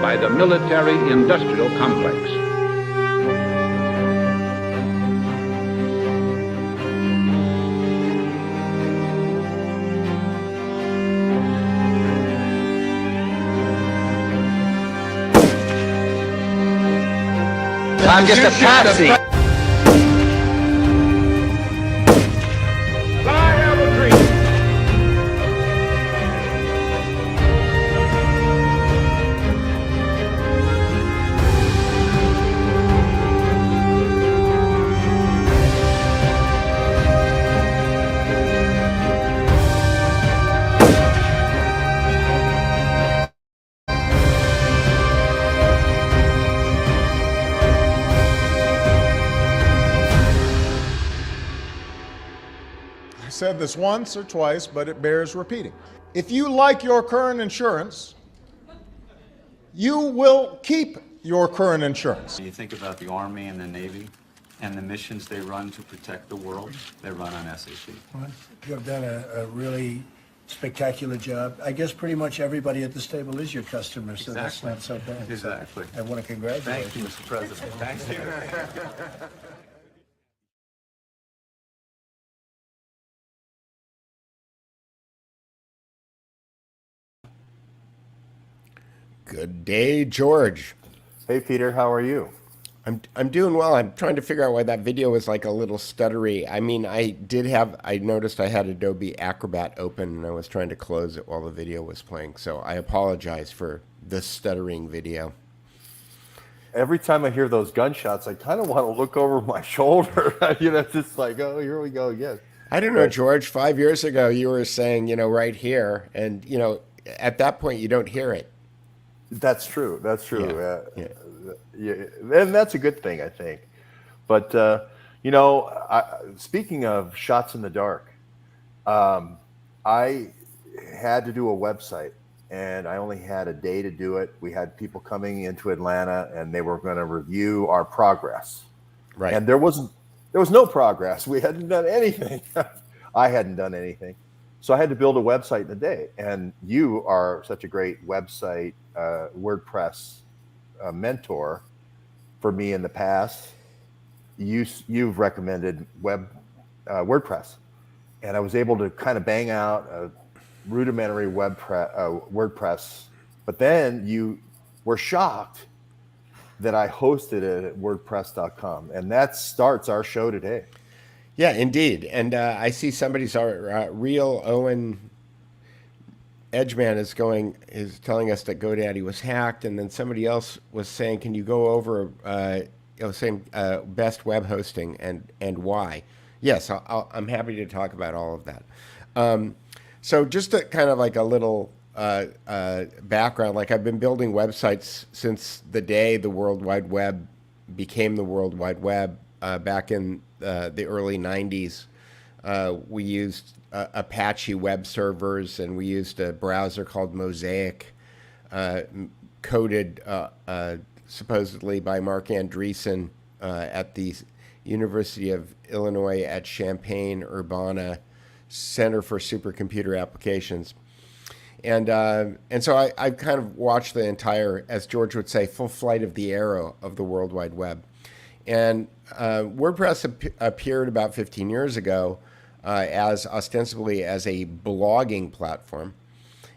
By the military-industrial complex. I'm just a patsy. I have a dream. I said this once or twice, but it bears repeating. If you like your current insurance, you will keep your current insurance. You think about the Army and the Navy and the missions they run to protect the world, they run on SAP. Well, you have done a really spectacular job. I guess pretty much everybody at this table is your customer, so that's not so bad. Exactly. I want to congratulate Thank you, Mr. President. Thank you. Good day, George. Hey, Peter, how are you? I'm doing well. I'm trying to figure out why that video was like a little stuttery. I mean, I noticed I had Adobe Acrobat open and I was trying to close it while the video was playing. So I apologize for the stuttering video. Every time I hear those gunshots, I kind of want to look over my shoulder. It's just like, oh, here we go again. I don't know, George. 5 years ago, you were saying, right here. And, at that point, you don't hear it. That's true. That's true. Yeah. And that's a good thing, I think. But, speaking of shots in the dark, I had to do a website and I only had a day to do it. We had people coming into Atlanta and they were going to review our progress. Right. And there was no progress. We hadn't done anything. I hadn't done anything. So I had to build a website in a day. And you are such a great website, WordPress mentor for me in the past. You've recommended WordPress. And I was able to kind of bang out a rudimentary WordPress. But then you were shocked that I hosted it at WordPress.com. And that starts our show today. Yeah, indeed. And I see somebody's real Owen Edgeman is telling us that GoDaddy was hacked, and then somebody else was saying, "Can you go over saying best web hosting and why?" Yes, I'm happy to talk about all of that. So just a kind of like a little background, like I've been building websites since the day the World Wide Web became the World Wide Web back in the early 90s. We used Apache web servers, and we used a browser called Mosaic, coded supposedly by Mark Andreessen at the University of Illinois at Champaign-Urbana Center for Supercomputer Applications. And so I've kind of watched the entire, as George would say, full flight of the arrow of the World Wide Web. And WordPress appeared about 15 years ago as ostensibly as a blogging platform.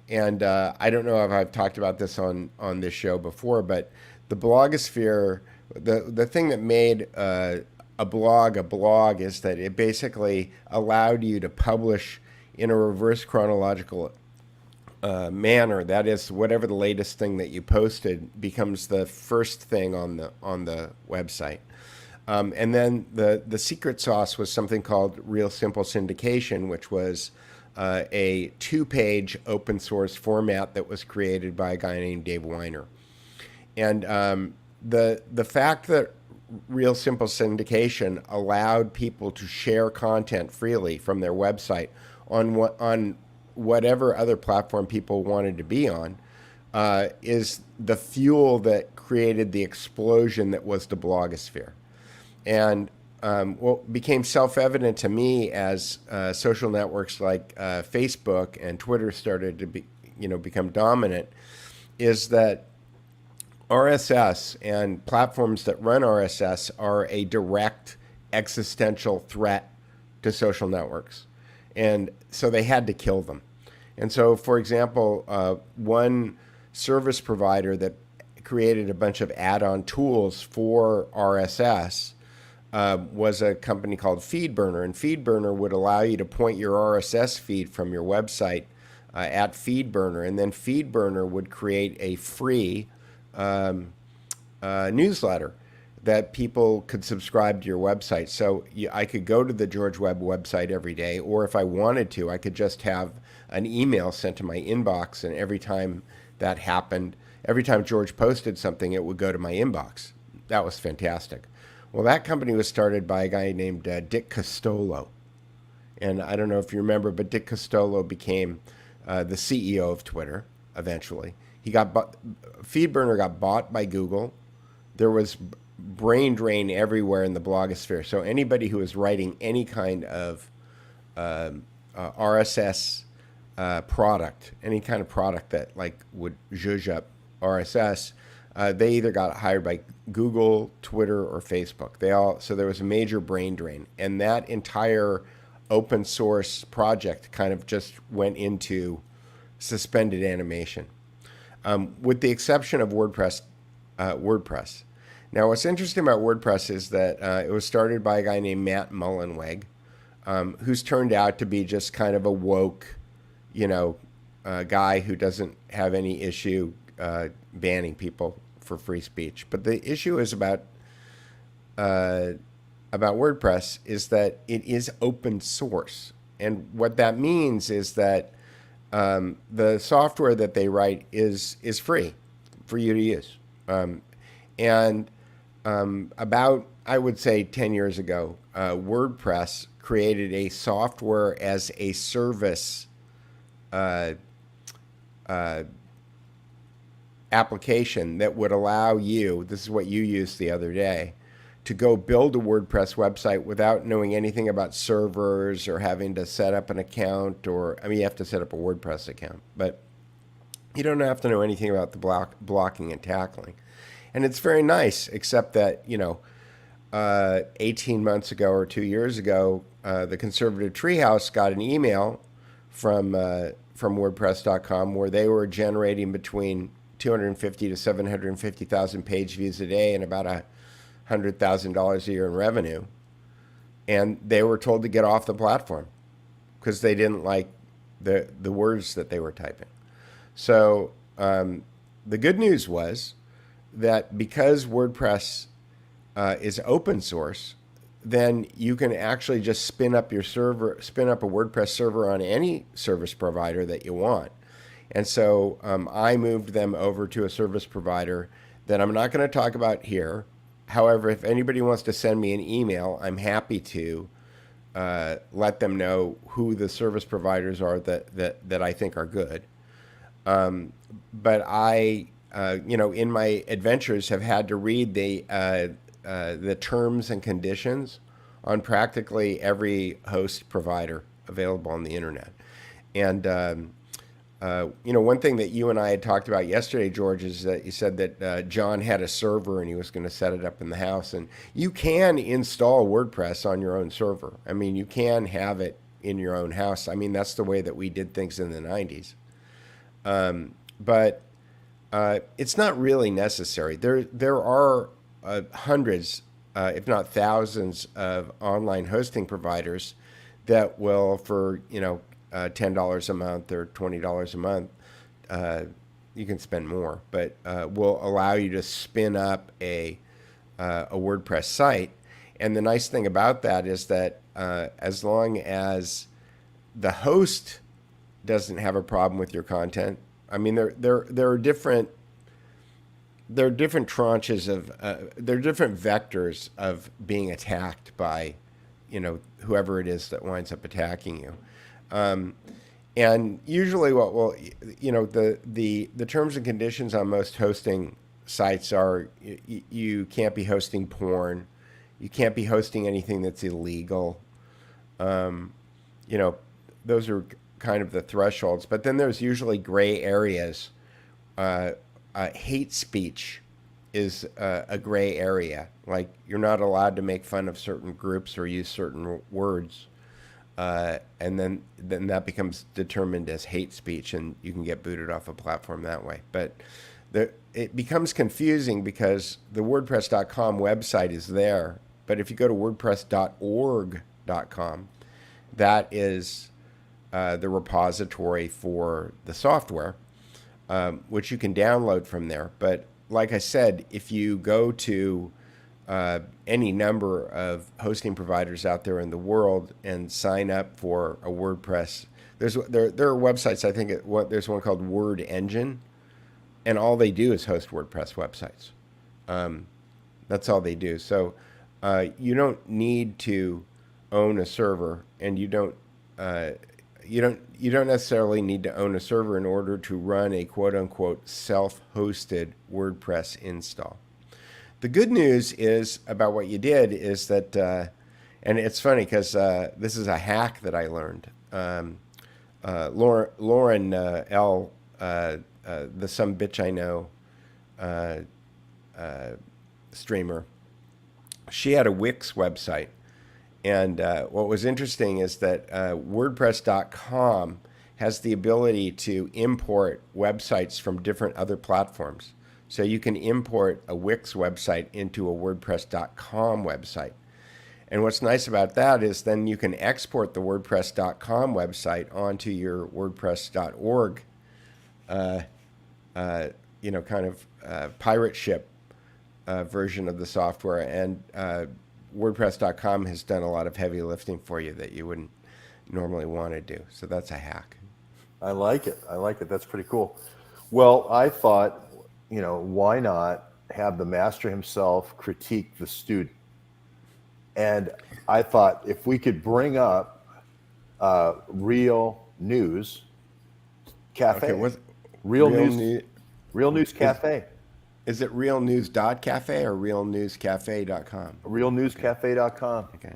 And I don't know if I've talked about this on this show before, but the blogosphere, the thing that made a blog is that it basically allowed you to publish in a reverse chronological manner. That is, whatever the latest thing that you posted becomes the first thing on the website. And then the secret sauce was something called Real Simple Syndication, which was a 2-page open source format that was created by a guy named Dave Weiner. And the fact that Real Simple Syndication allowed people to share content freely from their website on whatever other platform people wanted to be on is the fuel that created the explosion that was the blogosphere. And what became self-evident to me as social networks like Facebook and Twitter started to become dominant is that RSS and platforms that run RSS are a direct existential threat to social networks. And so they had to kill them. And so, for example, one service provider that created a bunch of add-on tools for RSS was a company called FeedBurner. And FeedBurner would allow you to point your RSS feed from your website at FeedBurner. And then FeedBurner would create a free newsletter that people could subscribe to your website. So I could go to the George Webb website every day, or if I wanted to, I could just have an email sent to my inbox, and every time that happened, every time George posted something, it would go to my inbox. That was fantastic. Well, that company was started by a guy named Dick Costolo. And I don't know if you remember, but Dick Costolo became the CEO of Twitter eventually. FeedBurner got bought by Google. There was brain drain everywhere in the blogosphere. So anybody who was writing any kind of RSS product, any kind of product that would zhuzh up RSS, they either got hired by Google, Twitter, or Facebook. So there was a major brain drain, and that entire open source project kind of just went into suspended animation, with the exception of WordPress. Now, what's interesting about WordPress is that it was started by a guy named Matt Mullenweg, who's turned out to be just kind of a woke, guy who doesn't have any issue banning people for free speech. But the issue is about WordPress is that it is open source, and what that means is that the software that they write is free for you to use. About, I would say, 10 years ago, WordPress created a software as a service application that would allow you, this is what you used the other day, to go build a WordPress website without knowing anything about servers or having to set up an account, you have to set up a WordPress account, but you don't have to know anything about the blocking and tackling. And it's very nice, except that, 18 months ago or 2 years ago, the Conservative Treehouse got an email from WordPress.com where they were generating between 250 to 750,000 page views a day and about $100,000 a year in revenue. And they were told to get off the platform because they didn't like the words that they were typing. So the good news was that because WordPress is open source, then you can actually just spin up a WordPress server on any service provider that you want. And so I moved them over to a service provider that I'm not going to talk about here. However, if anybody wants to send me an email, I'm happy to let them know who the service providers are that I think are good. But I, in my adventures, have had to read the terms and conditions on practically every host provider available on the internet. And one thing that you and I had talked about yesterday, George, is that you said that John had a server and he was going to set it up in the house. And you can install WordPress on your own server. I mean, you can have it in your own house. I mean, that's the way that we did things in the 90s. But it's not really necessary. There are hundreds, if not thousands, of online hosting providers that will, for $10 a month or $20 a month, you can spend more, but will allow you to spin up a WordPress site. And the nice thing about that is that as long as the host doesn't have a problem with your content, I mean, there are different tranches of there are different vectors of being attacked by whoever it is that winds up attacking you. And usually what will, the terms and conditions on most hosting sites are you can't be hosting porn, you can't be hosting anything that's illegal. Those are kind of the thresholds. But then there's usually gray areas. Hate speech is a gray area. Like, you're not allowed to make fun of certain groups or use certain words. And then that becomes determined as hate speech, and you can get booted off a platform that way. But it becomes confusing because the WordPress.com website is there. But if you go to WordPress.org.com, that is the repository for the software, which you can download from there. But like I said, if you go to any number of hosting providers out there in the world and sign up for a WordPress, there are websites. I think there's one called Word Engine, and all they do is host WordPress websites. That's all they do. So you don't need to own a server, and you don't necessarily need to own a server in order to run a quote-unquote self-hosted WordPress install. The good news is about what you did is that, and it's funny because this is a hack that I learned. Lauren L., the Some Bitch I Know streamer, she had a Wix website. And what was interesting is that WordPress.com has the ability to import websites from different other platforms. So you can import a Wix website into a WordPress.com website. And what's nice about that is then you can export the WordPress.com website onto your WordPress.org, pirate ship version of the software. And WordPress.com has done a lot of heavy lifting for you that you wouldn't normally want to do. So that's a hack. I like it. That's pretty cool. Well, I thought, why not have the master himself critique the student? And I thought if we could bring up Real News Cafe. Okay, Real News Cafe. Is it realnews.cafe or realnewscafe.com? Realnewscafe.com. Okay.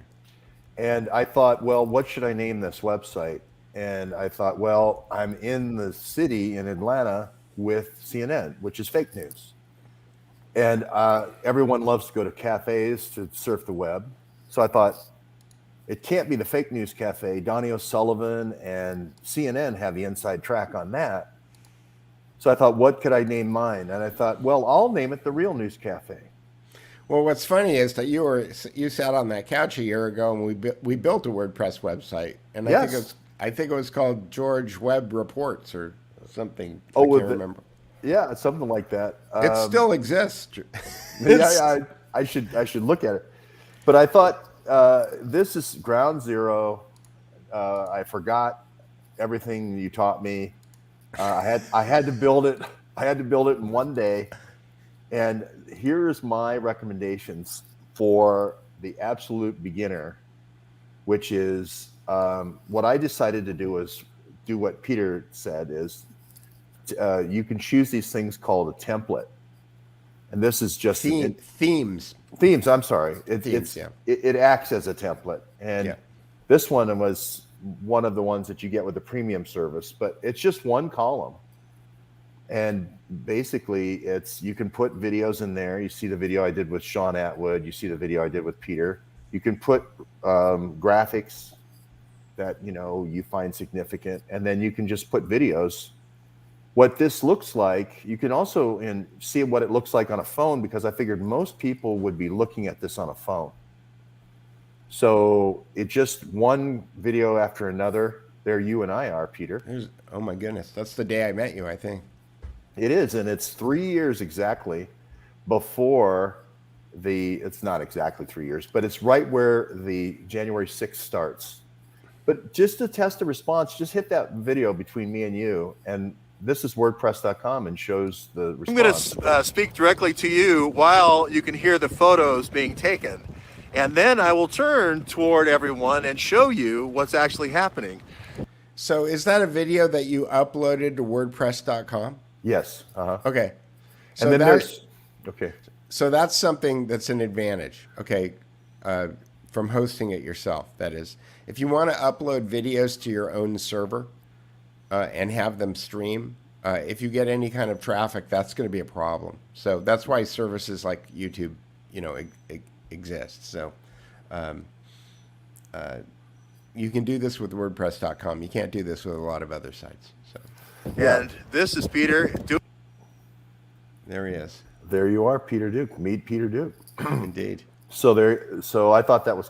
And I thought, well, what should I name this website? And I thought, well, I'm in the city in Atlanta with CNN, which is fake news. And everyone loves to go to cafes to surf the web. So I thought, it can't be the fake news cafe. Donnie O'Sullivan and CNN have the inside track on that. So I thought, what could I name mine? And I thought, well, I'll name it the Real News Cafe. Well, what's funny is that you sat on that couch a year ago, and we built a WordPress website, and Yes. I think it was called George Webb Reports or something. Oh, I can't remember. Yeah, something like that. It still exists. I should look at it. But I thought, this is ground zero. I forgot everything you taught me. I had to build it. I had to build it in one day. And here's my recommendations for the absolute beginner, which is what I decided to do is do what Peter said is you can choose these things called a template. And this is just themes. Themes. I'm sorry. It acts as a template. And this one was one of the ones that you get with the premium service, but it's just one column. And basically you can put videos in there. You see the video I did with Sean Atwood. You see the video I did with Peter. You can put graphics that, you find significant, and then you can just put videos. What this looks like, you can also see what it looks like on a phone, because I figured most people would be looking at this on a phone. So it just one video after another. There you and I are, Peter. Oh my goodness. That's the day I met you, I think. It is, and it's 3 years exactly before it's not exactly 3 years, but it's right where the January 6th starts. But just to test the response, just hit that video between me and you, and this is WordPress.com and shows the response. I'm going to speak directly to you while you can hear the photos being taken. And then I will turn toward everyone and show you what's actually happening. So is that a video that you uploaded to WordPress.com? Yes. Uh-huh. Okay. So and then there's okay. So that's something that's an advantage. Okay. From hosting it yourself. That is, if you want to upload videos to your own server and have them stream, if you get any kind of traffic, that's going to be a problem. So that's why services like YouTube, exist. So you can do this with WordPress.com. You can't do this with a lot of other sites. So. And this is Peter. There he is. There you are, Peter Duke. Meet Peter Duke. Indeed. So I thought that was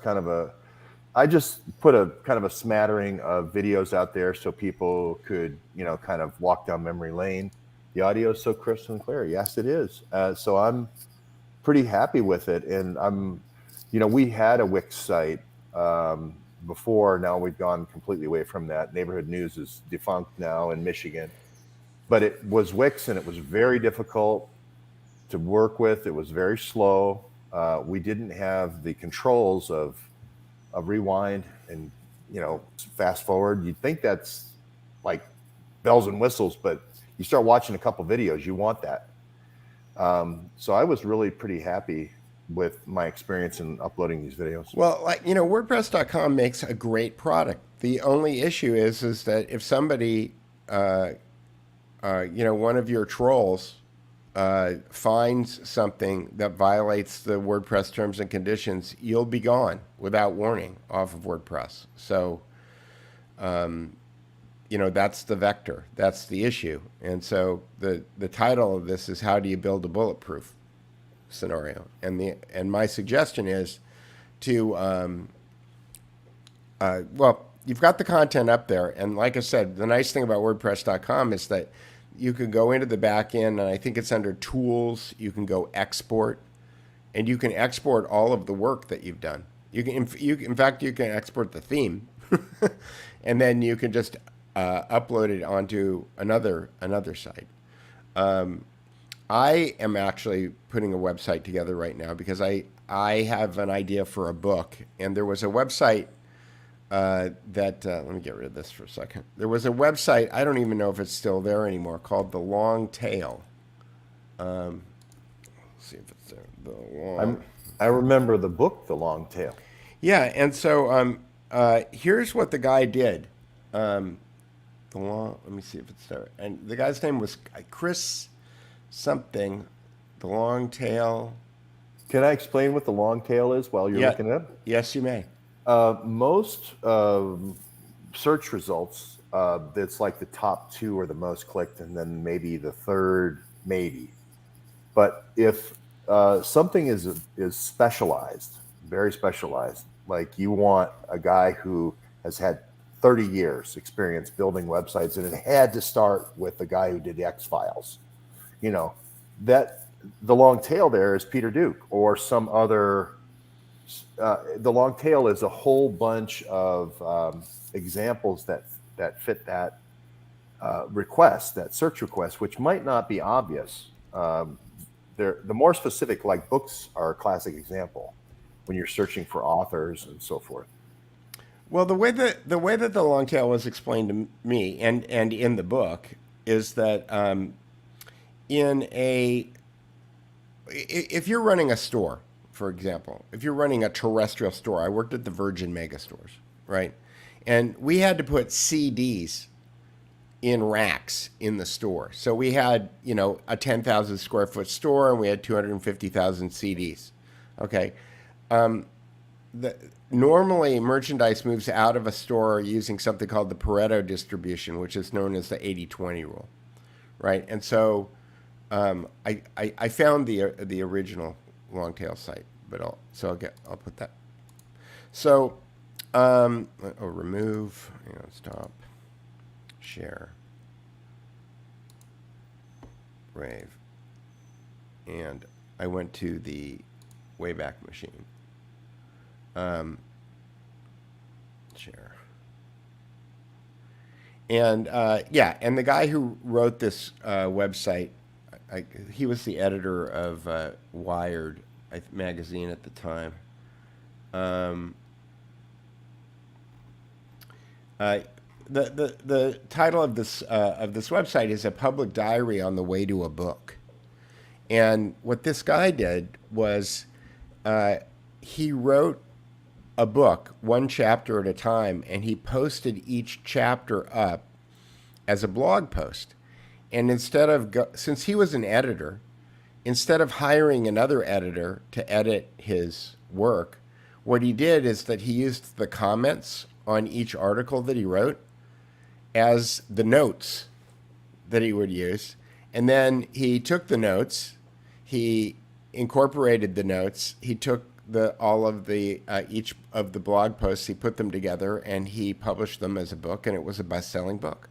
I just put a kind of a smattering of videos out there so people could, kind of walk down memory lane. The audio is so crisp and clear. Yes, it is. So I'm pretty happy with it. And we had a Wix site before. Now we've gone completely away from that. Neighborhood News is defunct now in Michigan, but it was Wix, and it was very difficult to work with. It was very slow. We didn't have the controls of rewind and fast forward. You'd think that's like bells and whistles, but you start watching a couple videos, you want that. So I was really pretty happy with my experience in uploading these videos. Well, WordPress.com makes a great product. The only issue is that if somebody, one of your trolls finds something that violates the WordPress terms and conditions, you'll be gone without warning off of WordPress. So, that's the vector. That's the issue. And so the title of this is How Do You Build a Bulletproof Scenario? And my suggestion is to, you've got the content up there. And like I said, the nice thing about WordPress.com is that you can go into the back end, and I think it's under Tools. You can go Export, and you can export all of the work that you've done. In fact, you can export the theme, and then you can just upload it onto another site. I am actually putting a website together right now because I have an idea for a book, and there was a website let me get rid of this for a second. There was a website, I don't even know if it's still there anymore, called The Long Tail. Let's see if it's there. I remember the book, The Long Tail. Yeah, and so here's what the guy did. Let me see if it's there. And the guy's name was Chris something, The Long Tail. Can I explain what The Long Tail is while you're looking it up? Yes, you may. Most search results, that's like the top 2 are the most clicked, and then maybe the third, maybe. But if something is specialized, very specialized, like you want a guy who has had 30 years experience building websites, and it had to start with the guy who did the X-Files, that the long tail there is Peter Duke or some other The long tail is a whole bunch of examples that fit that request, that search request, which might not be obvious. The more specific, like books, are a classic example when you're searching for authors and so forth. Well, the way that the long tail was explained to me and in the book is that in a if you're running a store, for example, if you're running a terrestrial store, I worked at the Virgin mega stores, right? And we had to put CDs in racks in the store. So we had, a 10,000 square foot store and we had 250,000 CDs. Okay. Normally merchandise moves out of a store using something called the Pareto distribution, which is known as the 80-20 rule, right? And so I found the original long tail site, but I'll put that. So remove, stop, share, Brave, and I went to the Wayback Machine. Share. And and the guy who wrote this website, he was the editor of Wired magazine at the time. The title of this website is A Public Diary on the Way to a Book. And what this guy did was he wrote a book, one chapter at a time, and he posted each chapter up as a blog post. And since he was an editor, instead of hiring another editor to edit his work, what he did is that he used the comments on each article that he wrote as the notes that he would use. And then he took the notes, he incorporated the notes, he took all of the each of the blog posts, he put them together, and he published them as a book, and it was a best-selling book.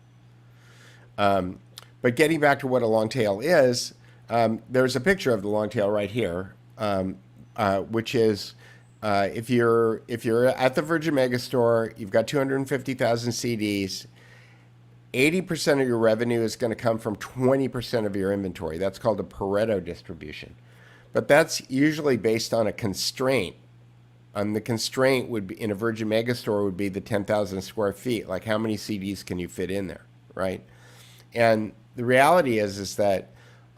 But getting back to what a long tail is, there's a picture of the long tail right here, which is if you're at the Virgin Megastore, you've got 250,000 CDs. 80% of your revenue is going to come from 20% of your inventory. That's called a Pareto distribution. But that's usually based on a constraint. And the constraint would be in a Virgin Megastore would be the 10,000 square feet. Like how many CDs can you fit in there, right? And the reality is that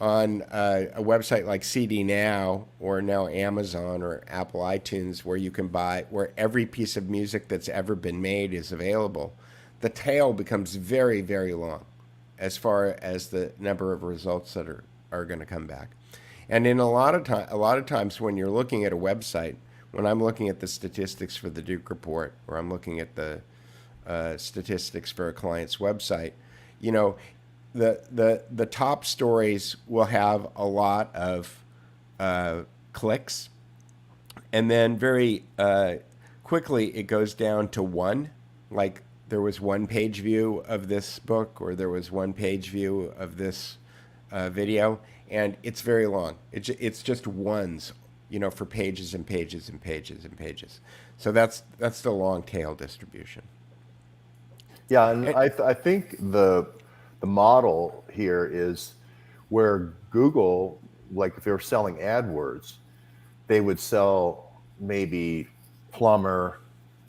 on a website like CD Now or now Amazon or Apple iTunes, where you can where every piece of music that's ever been made is available, the tail becomes very, very long as far as the number of results that are going to come back. And in a lot of times when you're looking at a website, when I'm looking at the statistics for the Duke report, or I'm looking at the statistics for a client's website, the top stories will have a lot of clicks, and then very quickly it goes down to one, like there was one page view of this book, or there was one page view of this video, and it's very long. It's just ones, for pages and pages and pages and pages. So that's the long tail distribution. Yeah, and I think the model here is where Google, like if they were selling AdWords, they would sell maybe plumber,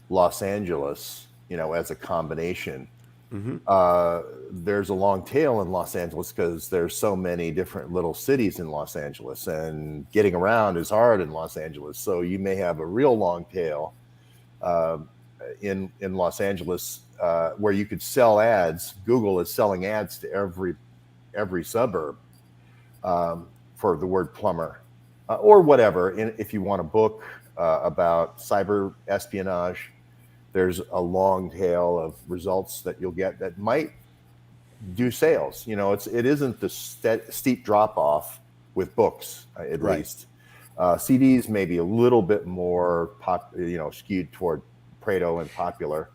Los Angeles, as a combination. Mm-hmm. There's a long tail in Los Angeles because there's so many different little cities in Los Angeles, and getting around is hard in Los Angeles. So you may have a real long tail in Los Angeles where you could sell ads. Google is selling ads to every suburb for the word plumber or whatever. If you want a book about cyber espionage, there's a long tail of results that you'll get that might do sales. It isn't the steep drop off with books, at least. CDs may be a little bit more skewed toward Pareto and popular.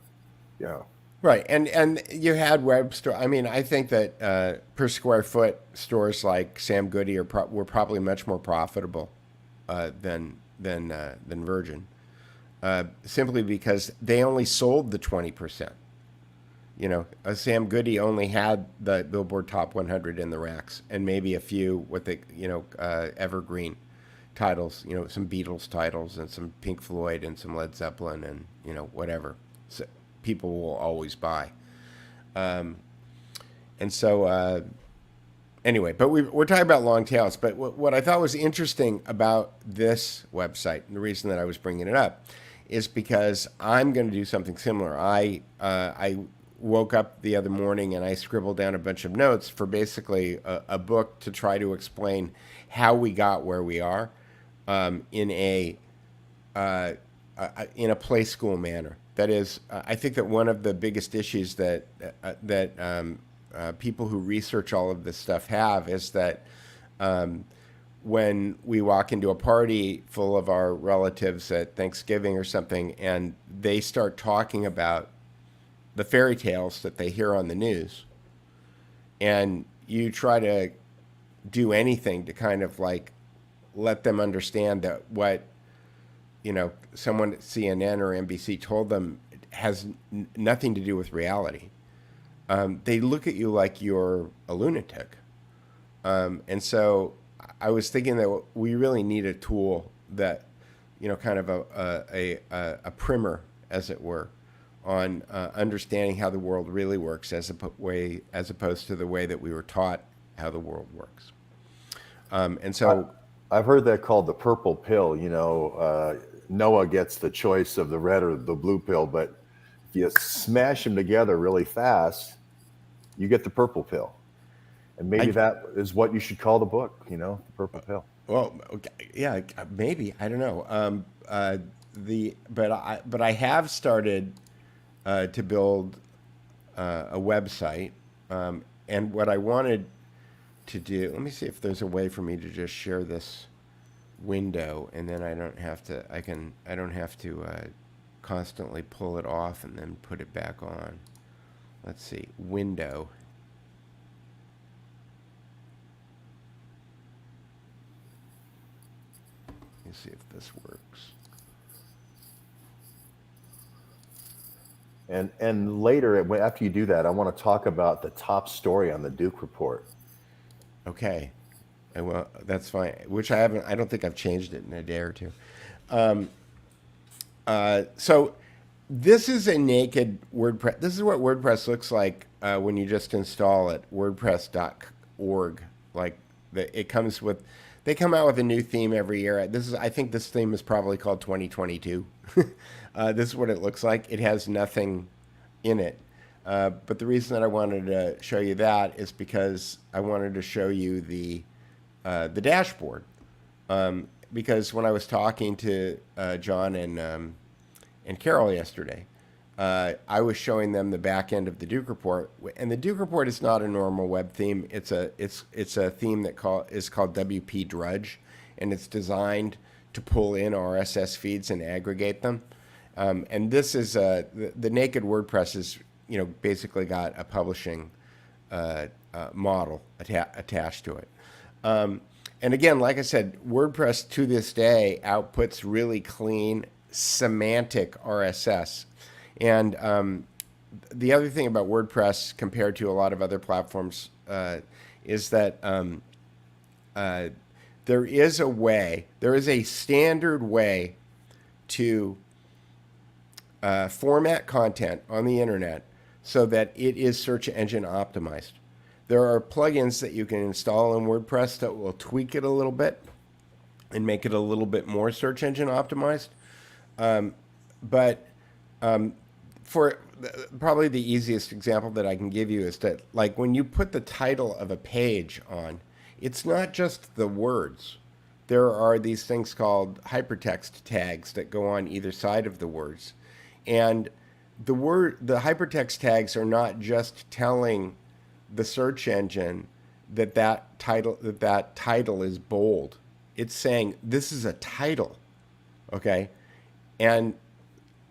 Right, and you had web store. I mean, I think that per square foot stores like Sam Goody were probably much more profitable than Virgin. simply because they only sold the 20%. You know, Sam Goody only had the Billboard Top 100 in the racks, and maybe a few what they, evergreen titles, some Beatles titles and some Pink Floyd and some Led Zeppelin and, whatever. So people will always buy. And so, anyway, but we're talking about long tails. But what I thought was interesting about this website, and the reason that I was bringing it up, is because I'm going to do something similar. I woke up the other morning and I scribbled down a bunch of notes for basically a book to try to explain how we got where we are in a play school manner. That is, I think that one of the biggest issues that people who research all of this stuff have is that when we walk into a party full of our relatives at Thanksgiving or something, and they start talking about the fairy tales that they hear on the news, and you try to do anything to kind of like let them understand that what someone at CNN or NBC told them has nothing to do with reality. They look at you like you're a lunatic. And so I was thinking that we really need a tool that, kind of a primer, as it were, on understanding how the world really works as opposed to the way that we were taught how the world works. And so I've heard that called the purple pill. Noah gets the choice of the red or the blue pill, but if you smash them together really fast, you get the purple pill. And maybe that is what you should call the book, the purple pill. Well, okay, yeah, maybe, I don't know. But I have started to build a website, and what I wanted to do. Let me see if there's a way for me to just share this window, and then I don't have to constantly pull it off and then put it back on. Let's see, window. Let me see if this works. And later, after you do that, I want to talk about the top story on the Duke report. Okay. Well, that's fine. Which I don't think I've changed it in a day or two. So this is a naked WordPress. This is what WordPress looks like when you just install it. WordPress.org. It comes with. They come out with a new theme every year. I think this theme is probably called 2022. This is what it looks like. It has nothing in it. But the reason that I wanted to show you that is because I wanted to show you the dashboard. Because when I was talking to John and Carol yesterday, I was showing them the back end of the Duke report, and the Duke report is not a normal web theme. It's a theme that is called WP Drudge, and it's designed to pull in RSS feeds and aggregate them. And this is the naked WordPress is basically got a publishing model attached to it. And again, like I said, WordPress to this day outputs really clean semantic RSS. And the other thing about WordPress compared to a lot of other platforms is that there is a standard way to format content on the internet so that it is search engine optimized. There are plugins that you can install in WordPress that will tweak it a little bit and make it a little bit more search engine optimized. But for probably the easiest example that I can give you is that, like, when you put the title of a page on, it's not just the words. There are these things called hypertext tags that go on either side of the words. And the hypertext tags are not just telling the search engine that title is bold. It's saying this is a title, okay? And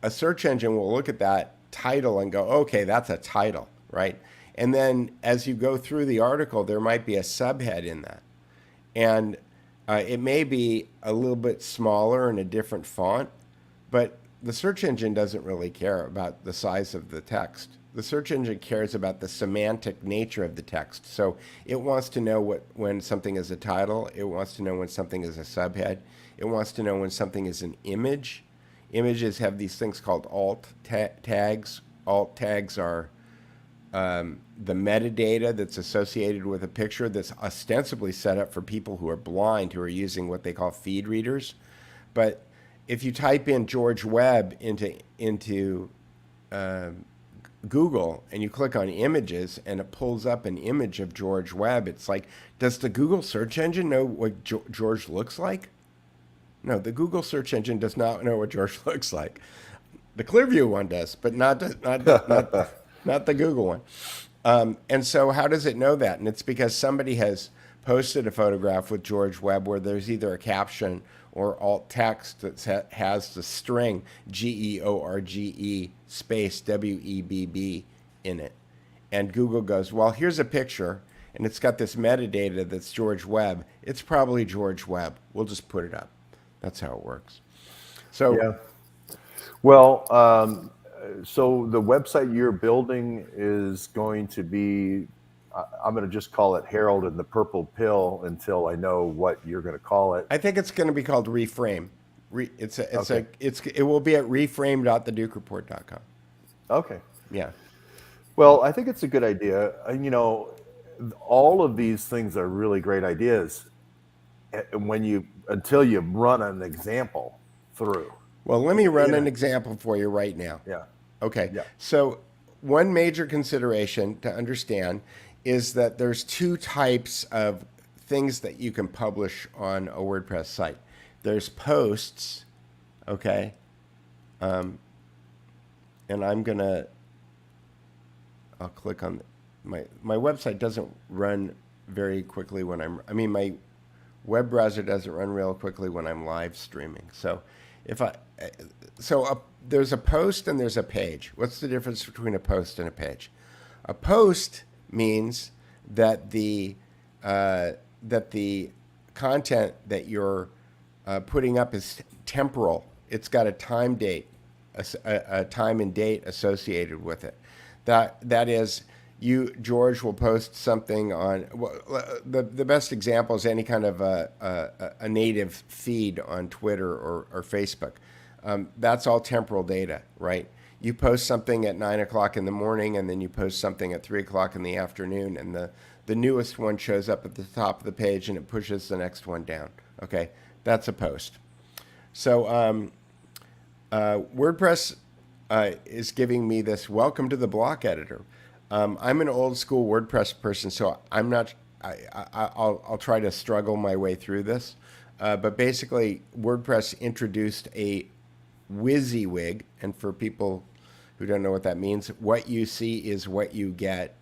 a search engine will look at that title and go, okay, that's a title, right? And then as you go through the article, there might be a subhead in that. And it may be a little bit smaller and a different font, but the search engine doesn't really care about the size of the text. The search engine cares about the semantic nature of the text. So it wants to know when something is a title. It wants to know when something is a subhead. It wants to know when something is an image. Images have these things called alt tags. Alt tags are the metadata that's associated with a picture that's ostensibly set up for people who are blind, who are using what they call feed readers. But if you type in George Webb into Google and you click on images and it pulls up an image of George Webb, it's like, does the Google search engine know what George looks like? No, the Google search engine does not know what George looks like. The Clearview one does, but not the Google one. And so how does it know that? And it's because somebody has posted a photograph with George Webb where there's either a caption or alt text that has the string GEORGE space WEBB in it. And Google goes, well, here's a picture, and it's got this metadata that's George Webb. It's probably George Webb. We'll just put it up. That's how it works. So, Yeah. Well, so the website you're building is going to be, I'm going to just call it Harold and the Purple Pill until I know what you're going to call it. I think it's going to be called Reframe. It will be at reframe.thedukereport.com. Okay. Yeah. Well, I think it's a good idea. You know, all of these things are really great ideas until you run an example through. Well, let me run an example for you right now. Yeah. Okay. Yeah. So one major consideration to understand is that there's two types of things that you can publish on a WordPress site. There's posts, okay? And I'll click on my website doesn't run very quickly when my web browser doesn't run real quickly when I'm live streaming. So there's a post and there's a page. What's the difference between a post and a page? A post means that the content that you're putting up is temporal. It's got a time and date associated with it. That is, George, will post something on. The best example is any kind of a native feed on Twitter or Facebook. That's all temporal data, right? You post something at 9 o'clock in the morning, and then you post something at 3 o'clock in the afternoon, and the newest one shows up at the top of the page, and it pushes the next one down. Okay, that's a post. So WordPress is giving me this welcome to the block editor. I'm an old school WordPress person, so I'm not. I'll try to struggle my way through this, but basically, WordPress introduced a WYSIWYG, and for people who don't know what that means, what you see is what you get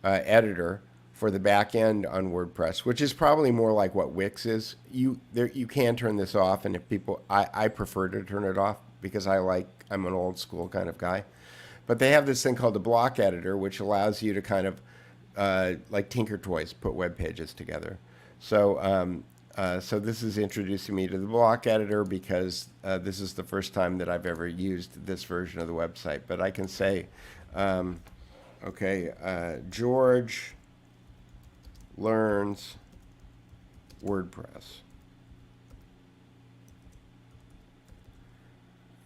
editor for the back end on WordPress, which is probably more like what Wix is. You can turn this off, and if people, I prefer to turn it off because I'm an old school kind of guy. But they have this thing called the block editor, which allows you to kind of, like Tinker Toys, put web pages together. So so this is introducing me to the block editor because this is the first time that I've ever used this version of the website. But I can say, George learns WordPress.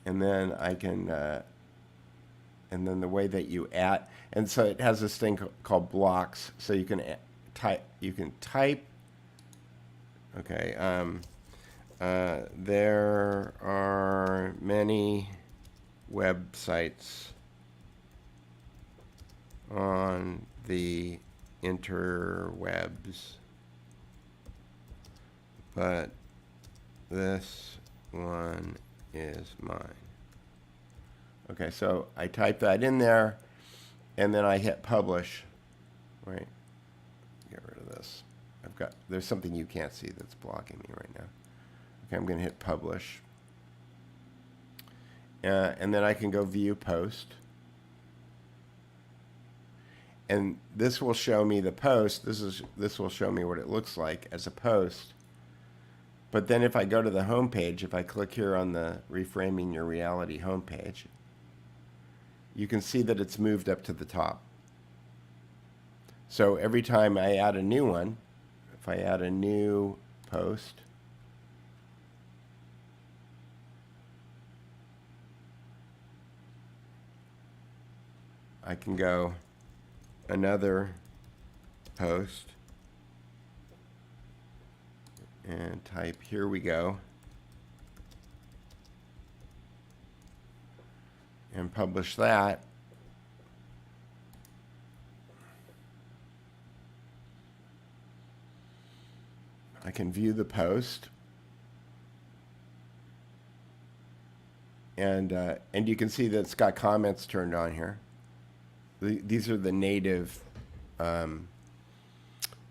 And then I can, and then the way that you add, and so it has this thing called blocks. So you can type. Okay. There are many websites on the interwebs, but this one is mine. Okay, so I type that in there, and then I hit publish. Wait, get rid of this. There's something you can't see that's blocking me right now. Okay, I'm going to hit publish. And then I can go view post. And this will show me the post. This will show me what it looks like as a post. But then if I go to the home page, if I click here on the Reframing Your Reality homepage, you can see that it's moved up to the top. So every time I add a new one, if I add a new post, I can go another post and type, here we go, and publish that. I can view the post, and you can see that it's got comments turned on here. These are the native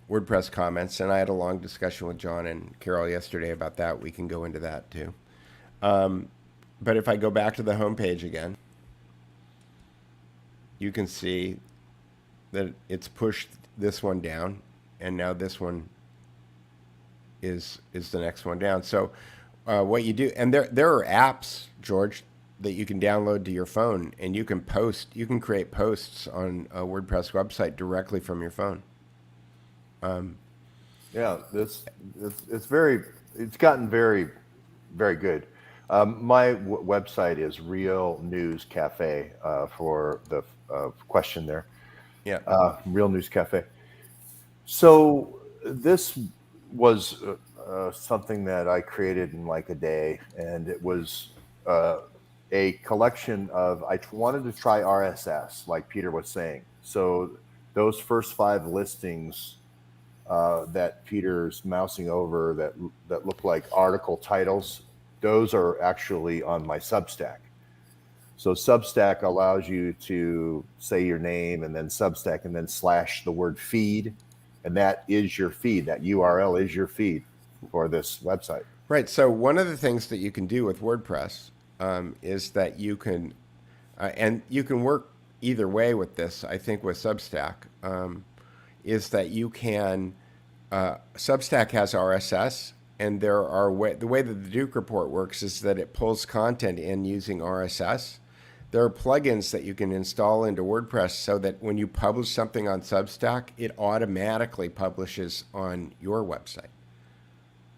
WordPress comments, and I had a long discussion with John and Carol yesterday about that. We can go into that too. But if I go back to the home page again, you can see that it's pushed this one down, and now this one is the next one down. So what you do, and there are apps, George, that you can download to your phone, and you can create posts on a WordPress website directly from your phone. Yeah, it's gotten very, very good. My website is Real News Cafe for the question there. Yeah. Real News Cafe. So this was something that I created in like a day, and it was a collection of, I wanted to try RSS, like Peter was saying. So those first 5 listings that Peter's mousing over that look like article titles, those are actually on my Substack. So Substack allows you to say your name and then Substack and then / the word feed, and that is your feed. That URL is your feed for this website. Right. So one of the things that you can do with WordPress is that you can, and you can work either way with this, I think with Substack, is that you can, Substack has RSS, and there are the way that the Duke report works is that it pulls content in using RSS. There are plugins that you can install into WordPress so that when you publish something on Substack, it automatically publishes on your website.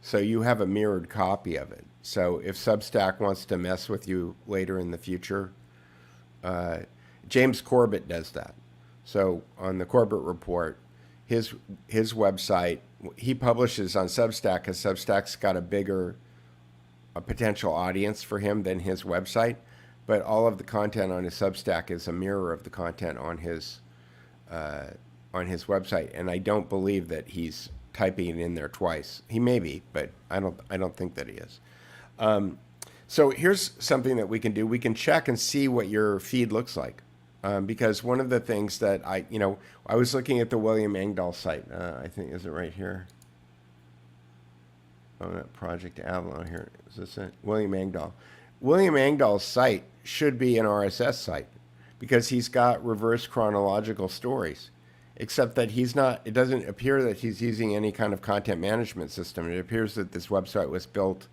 So you have a mirrored copy of it. So if Substack wants to mess with you later in the future, James Corbett does that. So on the Corbett report, his website, he publishes on Substack because Substack's got a potential audience for him than his website. But all of the content on his Substack is a mirror of the content on his website, and I don't believe that he's typing it in there twice. He may be, but I don't think that he is. So here's something that we can do. We can check and see what your feed looks like, because one of the things that I was looking at the William Engdahl site. I think, is it right here? Oh, that Project Avalon here. Is this it? William Engdahl. William Engdahl's site should be an RSS site because he's got reverse chronological stories, except that it doesn't appear that he's using any kind of content management system. It appears that this website was built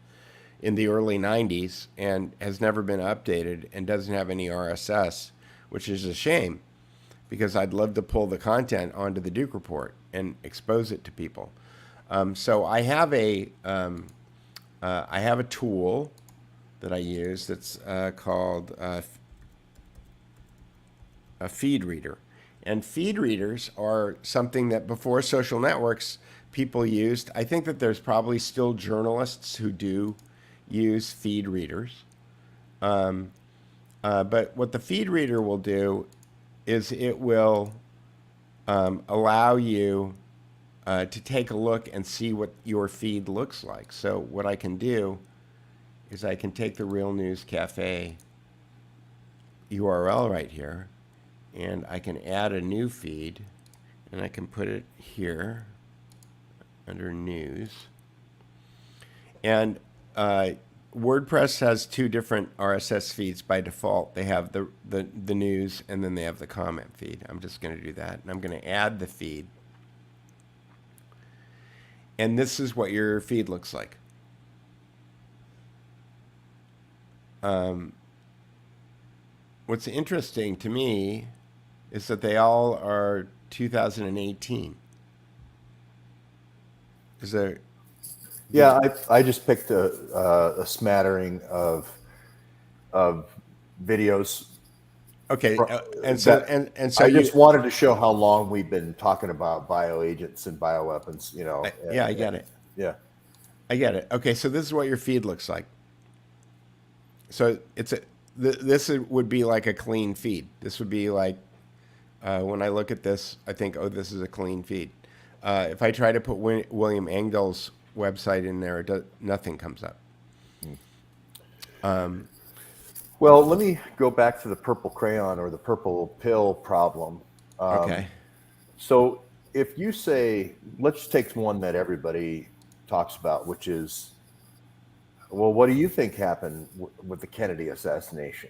in the early 90s and has never been updated and doesn't have any RSS, which is a shame because I'd love to pull the content onto the Duke report and expose it to people. So I have a tool that I use that's called a feed reader. And feed readers are something that before social networks people used. I think that there's probably still journalists who do use feed readers. But what the feed reader will do is it will allow you to take a look and see what your feed looks like. So what I can do is I can take the Real News Cafe URL right here, and I can add a new feed, and I can put it here under News. And WordPress has 2 different RSS feeds by default. They have the news, and then they have the comment feed. I'm just going to do that, and I'm going to add the feed. And this is what your feed looks like. What's interesting to me is that they all are 2018. Is there? Yeah, I just picked a smattering of videos. Okay, and so I you, just wanted to show how long we've been talking about bioagents and bioweapons. You know. yeah, I get it. Yeah. I get it. Okay, so this is what your feed looks like. So this would be like a clean feed. This would be like, when I look at this, I think, oh, this is a clean feed. If I try to put William Engdahl's website in there, nothing comes up. Well, let me go back to the purple crayon or the purple pill problem. Okay. So if you say, let's take one that everybody talks about, which is, well, what do you think happened with the Kennedy assassination?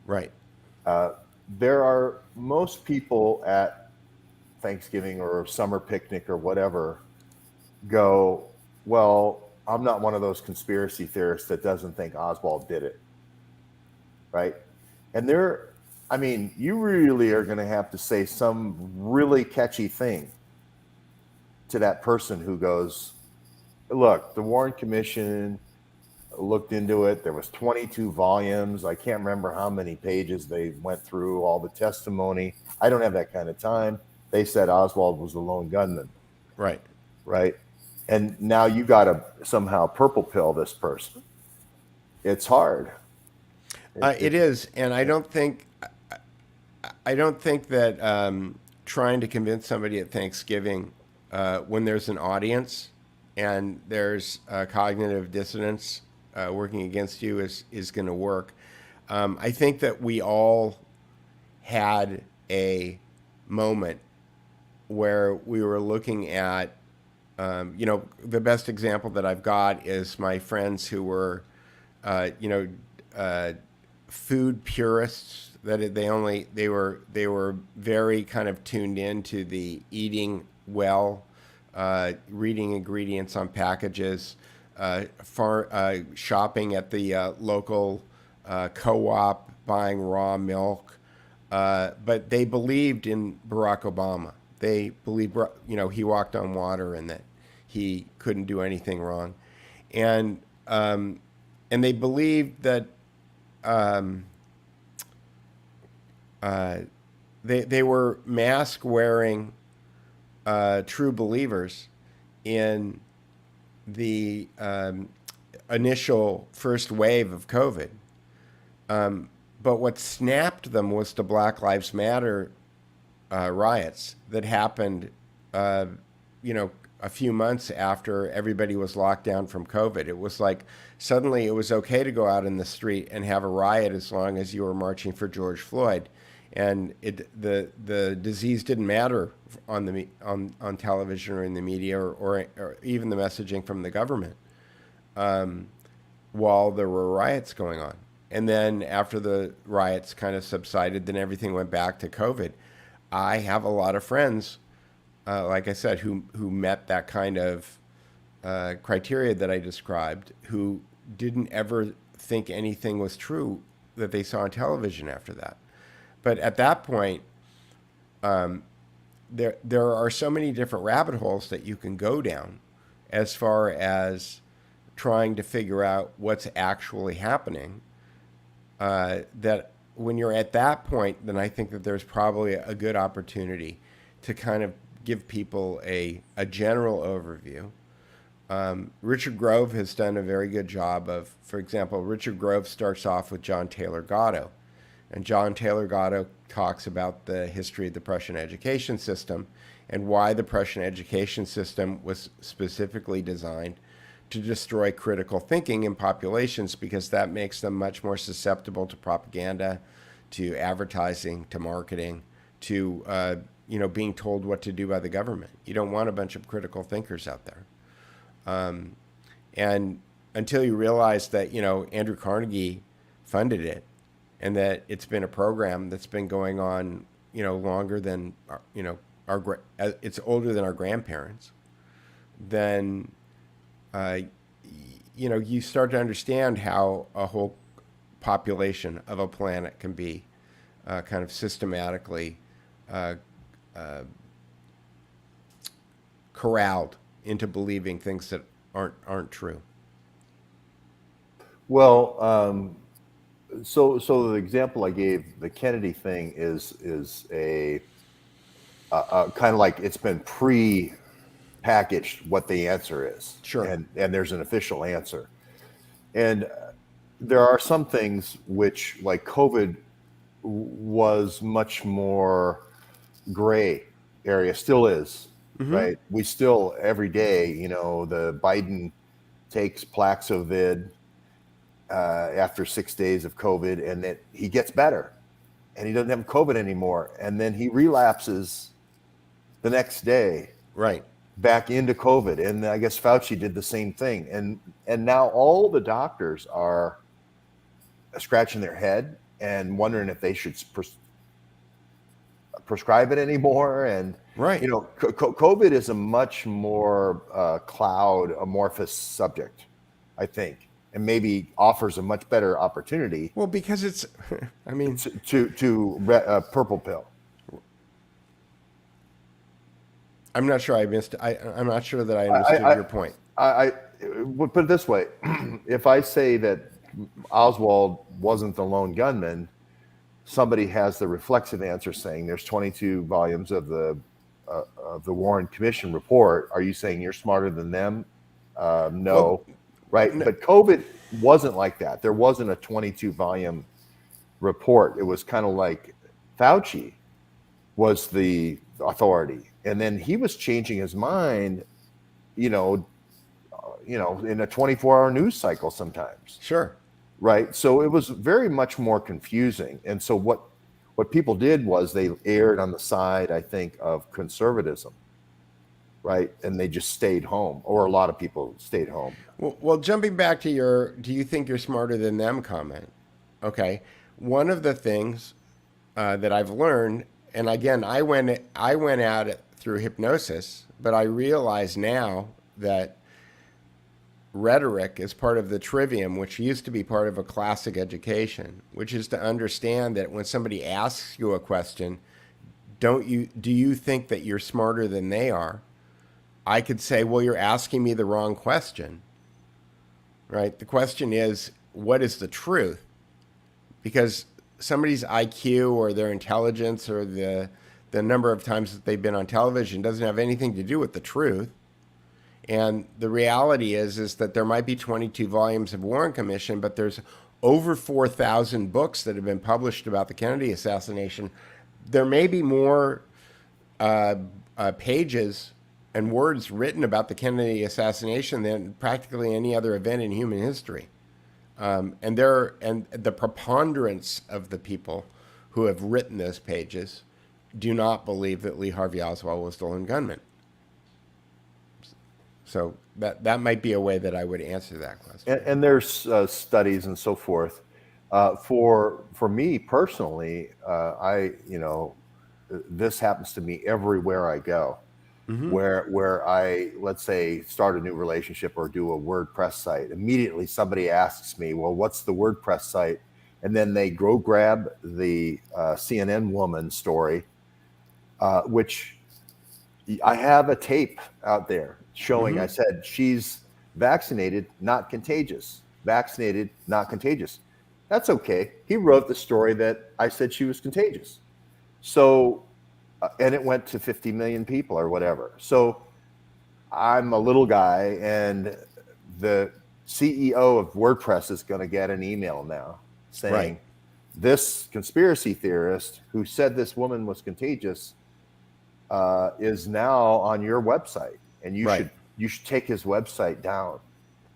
Right. There are most people at Thanksgiving or summer picnic or whatever go, well, I'm not one of those conspiracy theorists that doesn't think Oswald did it. Right. And I mean, you really are going to have to say some really catchy thing to that person who goes, look, the Warren Commission looked into it. There was 22 volumes. I can't remember how many pages they went through, all the testimony. I don't have that kind of time. They said Oswald was the lone gunman. Right. Right. And now you got to somehow purple pill this person. It's hard. It is, and I don't think that trying to convince somebody at Thanksgiving when there's an audience and there's cognitive dissonance working against you is going to work. I think that we all had a moment where we were looking at, the best example that I've got is my friends who were, food purists, that they were very kind of tuned into the eating well, reading ingredients on packages, shopping at the local co-op, buying raw milk, but they believed in Barack Obama. They believed, he walked on water and that he couldn't do anything wrong, and they believed that. They were mask-wearing true believers in the initial first wave of COVID. But what snapped them was the Black Lives Matter riots that happened, a few months after everybody was locked down from COVID. It was like suddenly it was okay to go out in the street and have a riot as long as you were marching for George Floyd, and the disease didn't matter on television or in the media or even the messaging from the government while there were riots going on. And then after the riots kind of subsided, then everything went back to COVID. I have a lot of friends, like I said, who met that kind of criteria that I described, who didn't ever think anything was true that they saw on television after that. But at that point, there are so many different rabbit holes that you can go down as far as trying to figure out what's actually happening, that when you're at that point, then I think that there's probably a good opportunity to kind of give people a general overview. Richard Grove has done a very good job of, for example, Richard Grove starts off with John Taylor Gatto. And John Taylor Gatto talks about the history of the Prussian education system and why the Prussian education system was specifically designed to destroy critical thinking in populations, because that makes them much more susceptible to propaganda, to advertising, to marketing, to being told what to do by the government. You don't want a bunch of critical thinkers out there. And until you realize that, Andrew Carnegie funded it, and that it's been a program that's been going on, longer than, it's older than our grandparents, then, you start to understand how a whole population of a planet can be kind of systematically corralled into believing things that aren't true. Well, so the example I gave, the Kennedy thing is a kind of like it's been pre-packaged what the answer is. Sure. And there's an official answer. And there are some things which, like COVID, was much more gray area, still is, right? We still, every day, the Biden takes Plaxovid after 6 days of COVID, and that he gets better and he doesn't have COVID anymore. And then he relapses the next day. Right. Back into COVID. And I guess Fauci did the same thing. And now all the doctors are scratching their head and wondering if they should prescribe it anymore. And, right. COVID is a much more cloud amorphous subject, I think, and maybe offers a much better opportunity. Well, because it's, I mean, to purple pill. I'm not sure I missed. I'm not sure that I understood your point. I would put it this way: if I say that Oswald wasn't the lone gunman, somebody has the reflexive answer saying there's 22 volumes of the Warren Commission report. Are you saying you're smarter than them? No, well, right? No. But COVID wasn't like that. There wasn't a 22 volume report. It was kind of like Fauci was the authority. And then he was changing his mind, in a 24-hour news cycle sometimes. Sure. Right. So it was very much more confusing. And so what people did was they erred on the side, I think, of conservatism. Right. And they just stayed home, or a lot of people stayed home. Well, jumping back to your, do you think you're smarter than them comment? Okay. One of the things that I've learned, and again, I went at it through hypnosis, but I realize now that rhetoric is part of the trivium, which used to be part of a classic education, which is to understand that when somebody asks you a question, do you think that you're smarter than they are? I could say, well, you're asking me the wrong question, right? The question is, what is the truth? Because somebody's IQ or their intelligence or the number of times that they've been on television doesn't have anything to do with the truth. And the reality is that there might be 22 volumes of Warren Commission, but there's over 4,000 books that have been published about the Kennedy assassination. There may be more pages and words written about the Kennedy assassination than practically any other event in human history. And the preponderance of the people who have written those pages do not believe that Lee Harvey Oswald was the lone gunman. So that might be a way that I would answer that question. And there's studies and so forth. For me personally, this happens to me everywhere I go. Mm-hmm. Where I, let's say, start a new relationship or do a WordPress site. Immediately somebody asks me, well, what's the WordPress site? And then they go grab the CNN woman story, which I have a tape out there showing. Mm-hmm. I said, she's vaccinated, not contagious. Vaccinated, not contagious. That's okay. He wrote the story that I said she was contagious. So, and it went to 50 million people or whatever. So I'm a little guy, and the CEO of WordPress is going to get an email now saying, right, this conspiracy theorist who said this woman was contagious is now on your website, and you should take his website down.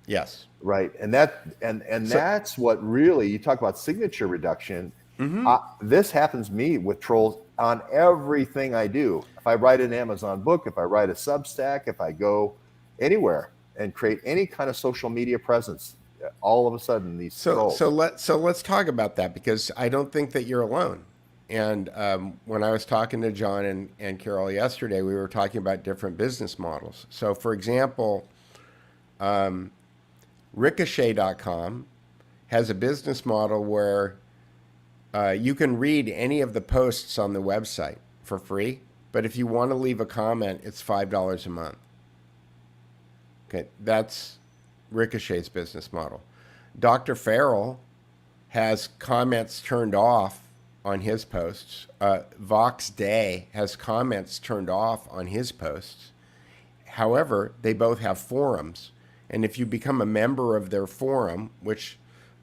Yes. Right. And that's what really, you talk about signature reduction. Mm-hmm. This happens to me with trolls on everything I do. If I write an Amazon book, if I write a Substack, if I go anywhere and create any kind of social media presence, all of a sudden these trolls. So let's talk about that, because I don't think that you're alone. And when I was talking to John and Carol yesterday, we were talking about different business models. So for example, Ricochet.com has a business model where you can read any of the posts on the website for free, but if you want to leave a comment, it's $5 a month. Okay, that's Ricochet's business model. Dr. Farrell has comments turned off on his posts. Vox Day has comments turned off on his posts. However, they both have forums. And if you become a member of their forum, which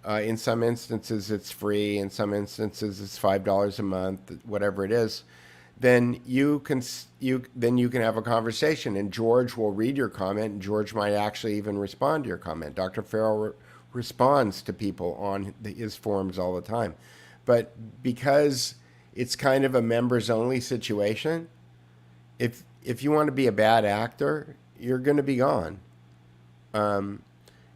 in some instances it's free, in some instances it's $5 a month, whatever it is, then you can have a conversation, and George will read your comment, and George might actually even respond to your comment. Dr. Farrell responds to people on his forums all the time. But because it's kind of a members only situation, if you want to be a bad actor, you're going to be gone. And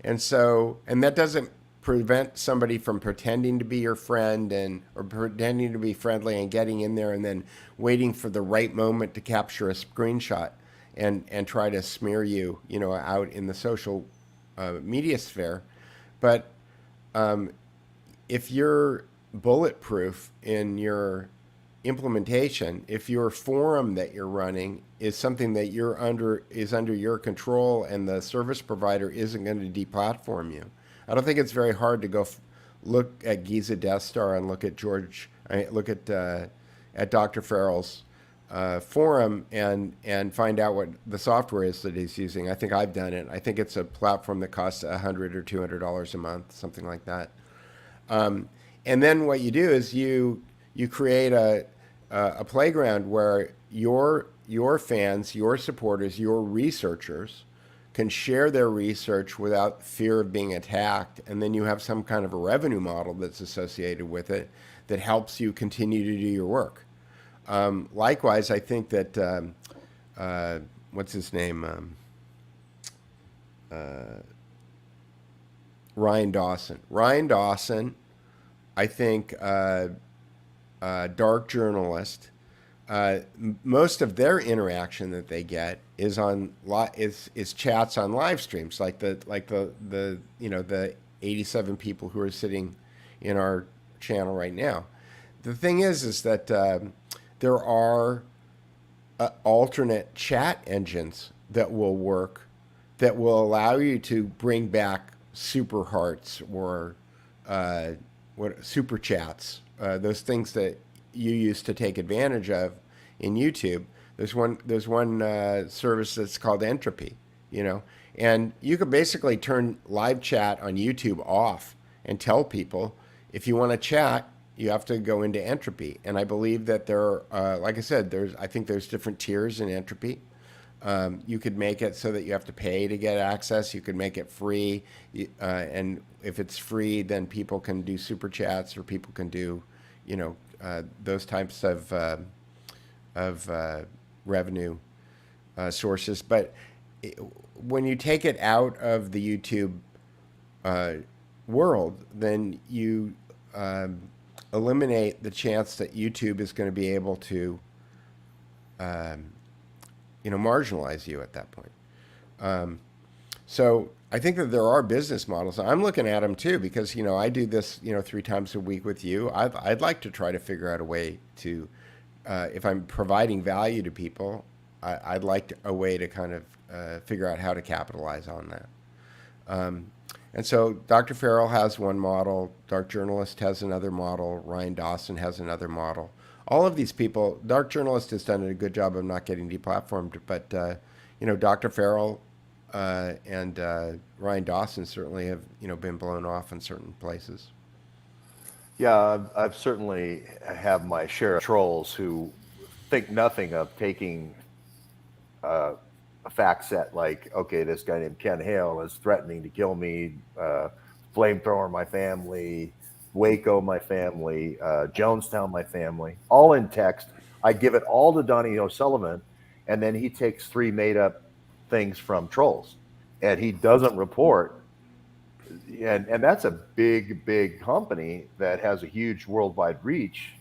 that doesn't prevent somebody from pretending to be your friend or pretending to be friendly and getting in there and then waiting for the right moment to capture a screenshot and try to smear you, out in the social media sphere. But if you're bulletproof in your implementation, if your forum that you're running is something that is under your control and the service provider isn't going to deplatform you, I don't think it's very hard to go look at Giza Death Star and look at Dr. Farrell's forum and find out what the software is that he's using. I think I've done it. I think it's a platform that costs $100 or $200 a month, something like that. And then what you do is you create a playground where your fans, your supporters, your researchers can share their research without fear of being attacked, and then you have some kind of a revenue model that's associated with it that helps you continue to do your work. Likewise, I think that what's his name? Ryan Dawson. Ryan Dawson, I think, dark journalist. Most of their interaction that they get is chats on live streams, like the 87 people who are sitting in our channel right now. The thing is that there are alternate chat engines that will work, that will allow you to bring back super hearts or super chats, those things that you used to take advantage of in YouTube. There's one service that's called Entropy, and you could basically turn live chat on YouTube off and tell people if you want to chat, you have to go into Entropy. And I believe that there are, like I said, I think there's different tiers in Entropy. You could make it so that you have to pay to get access. You could make it free, and if it's free, then people can do super chats, or people can do, those types of revenue sources. But when you take it out of the YouTube world, then you eliminate the chance that YouTube is going to be able to marginalize you at that point. So I think that there are business models. I'm looking at them too, because I do this 3 times a week with you. I'd like to try to figure out a way to, if I'm providing value to people, I'd like a way to kind of figure out how to capitalize on that. And so Dr. Farrell has one model, Dark Journalist has another model, Ryan Dawson has another model. All of these people, Dark Journalist has done a good job of not getting deplatformed, but Dr. Farrell and Ryan Dawson certainly have been blown off in certain places. Yeah, I've certainly have my share of trolls who think nothing of taking a fact set like, okay, this guy named Ken Hale is threatening to kill me, flamethrower my family, Waco my family, Jonestown my family, all in text. I give it all to Donnie O'Sullivan, and then he takes 3 made-up things from trolls, and he doesn't report. And that's a big company that has a huge worldwide reach,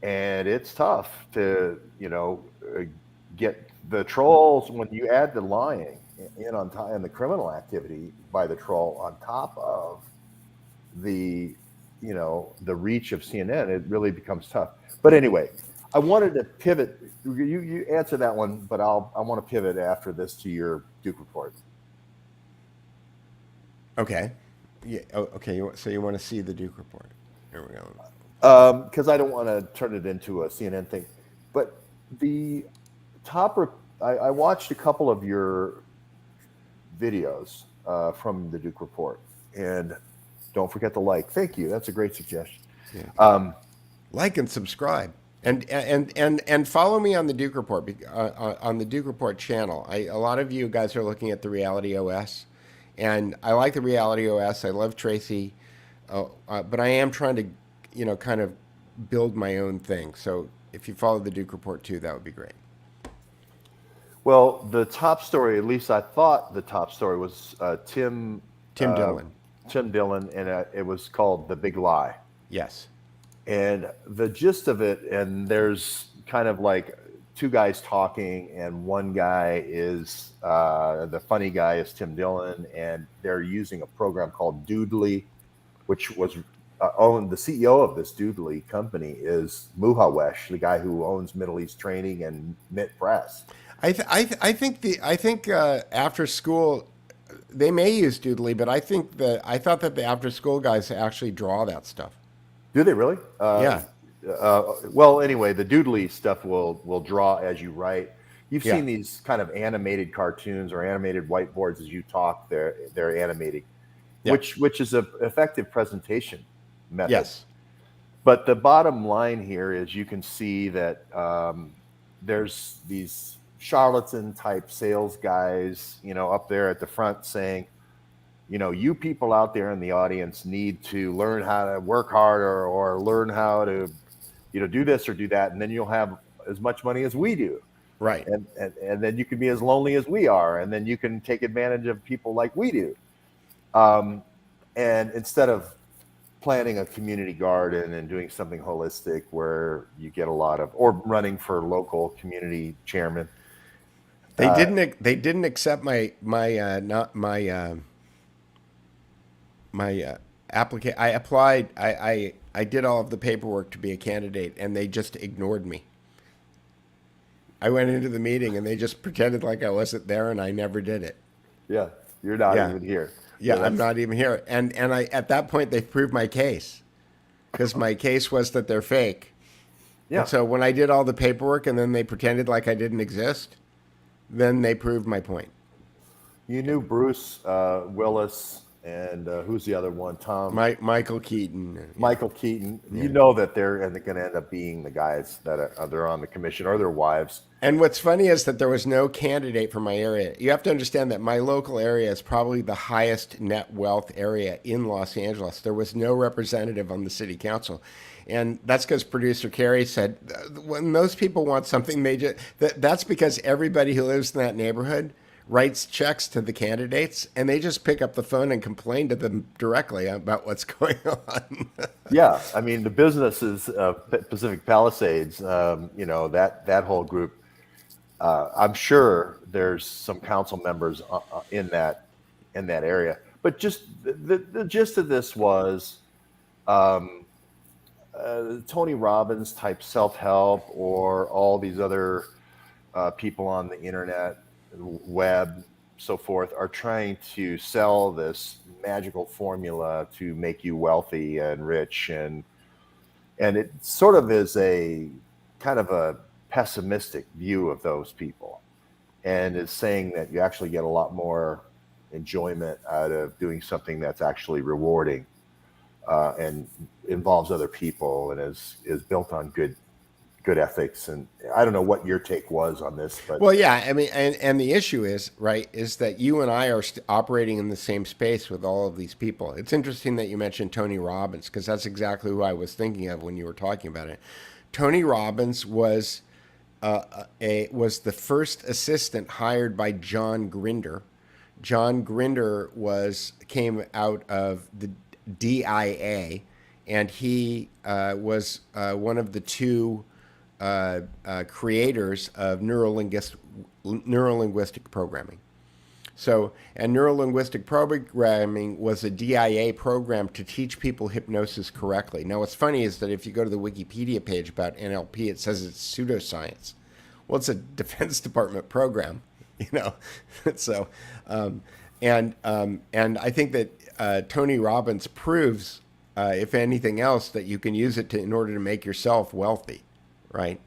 and it's tough to get the trolls when you add the lying in on time and the criminal activity by the troll on top of the, the reach of CNN, it really becomes tough. But anyway, I wanted to pivot. You answer that one, but I want to pivot after this to your Duke report. Okay. Yeah. Okay. So you want to see the Duke report? Here we go. Because I don't want to turn it into a CNN thing. But the I watched a couple of your videos from the Duke report, and don't forget to like. Thank you. That's a great suggestion. Yeah. Like and subscribe, and follow me on the Duke report on the Duke report channel. A lot of you guys are looking at the Reality OS, and I like the Reality OS. I love Tracy, but I am trying to, kind of build my own thing. So if you follow the Duke report too, that would be great. Well, the top story, at least I thought the top story was Tim Dillon. Tim Dillon, and it was called The Big Lie. Yes. And the gist of it, and there's kind of like two guys talking, and one guy is the funny guy is Tim Dillon, and they're using a program called Doodly, which was owned. The CEO of this Doodly company is Muhawesh, the guy who owns Middle East Training and Mitt Press. I think after school they may use Doodly, but I thought that the after school guys actually draw that stuff. Do they really? Yeah. Well, anyway, the Doodly stuff will draw as you write. You've Yeah. seen these kind of animated cartoons or animated whiteboards as you talk. They're animating, Yeah. which is an effective presentation method. Yes. But the bottom line here is you can see that there's these charlatan type sales guys, up there at the front saying, you people out there in the audience need to learn how to work harder or learn how to, do this or do that. And then you'll have as much money as we do. Right. And then you can be as lonely as we are. And then you can take advantage of people like we do. And instead of planting a community garden and doing something holistic where you get a lot of, or running for local community chairman. They didn't accept my application. I applied. I did all of the paperwork to be a candidate, and they just ignored me. I went into the meeting, and they just pretended like I wasn't there, and I never did it. Yeah, you're not Yeah. even here. Yeah, So I'm that's- not even here. And I at that point they proved my case, because my case was that they're fake. Yeah. And so when I did all the paperwork, and then they pretended like I didn't exist, then they proved my point. You knew Bruce Willis and who's the other one? Tom. Michael Keaton. Michael Keaton. You know that they're going to end up being the guys that they're on the commission, or their wives. And what's funny is that there was no candidate for my area. You have to understand that my local area is probably the highest net wealth area in Los Angeles. There was no representative on the city council. And that's because producer Carrie said, when those people want something, that's because everybody who lives in that neighborhood writes checks to the candidates, and they just pick up the phone and complain to them directly about what's going on. Yeah, I mean the businesses, Pacific Palisades, that whole group. I'm sure there's some council members in that area, but just the gist of this was Tony Robbins type self-help, or all these other people on the internet, web, so forth, are trying to sell this magical formula to make you wealthy and rich, and it sort of is a kind of a pessimistic view of those people, and is saying that you actually get a lot more enjoyment out of doing something that's actually rewarding and involves other people and is built on good ethics. And I don't know what your take was on this, but well, yeah, I mean, and the issue is that you and I are operating in the same space with all of these people. It's interesting that you mentioned Tony Robbins, because that's exactly who I was thinking of when you were talking about it. Tony Robbins was the first assistant hired by John Grinder. John Grinder came out of the DIA, and he was one of the two creators of neurolinguistic programming. So, and neuro-linguistic programming was a DIA program to teach people hypnosis correctly. Now, what's funny is that if you go to the Wikipedia page about NLP, it says it's pseudoscience. Well, it's a Defense Department program, you know. So, and I think that Tony Robbins proves, if anything else, that you can use it in order to make yourself wealthy, right?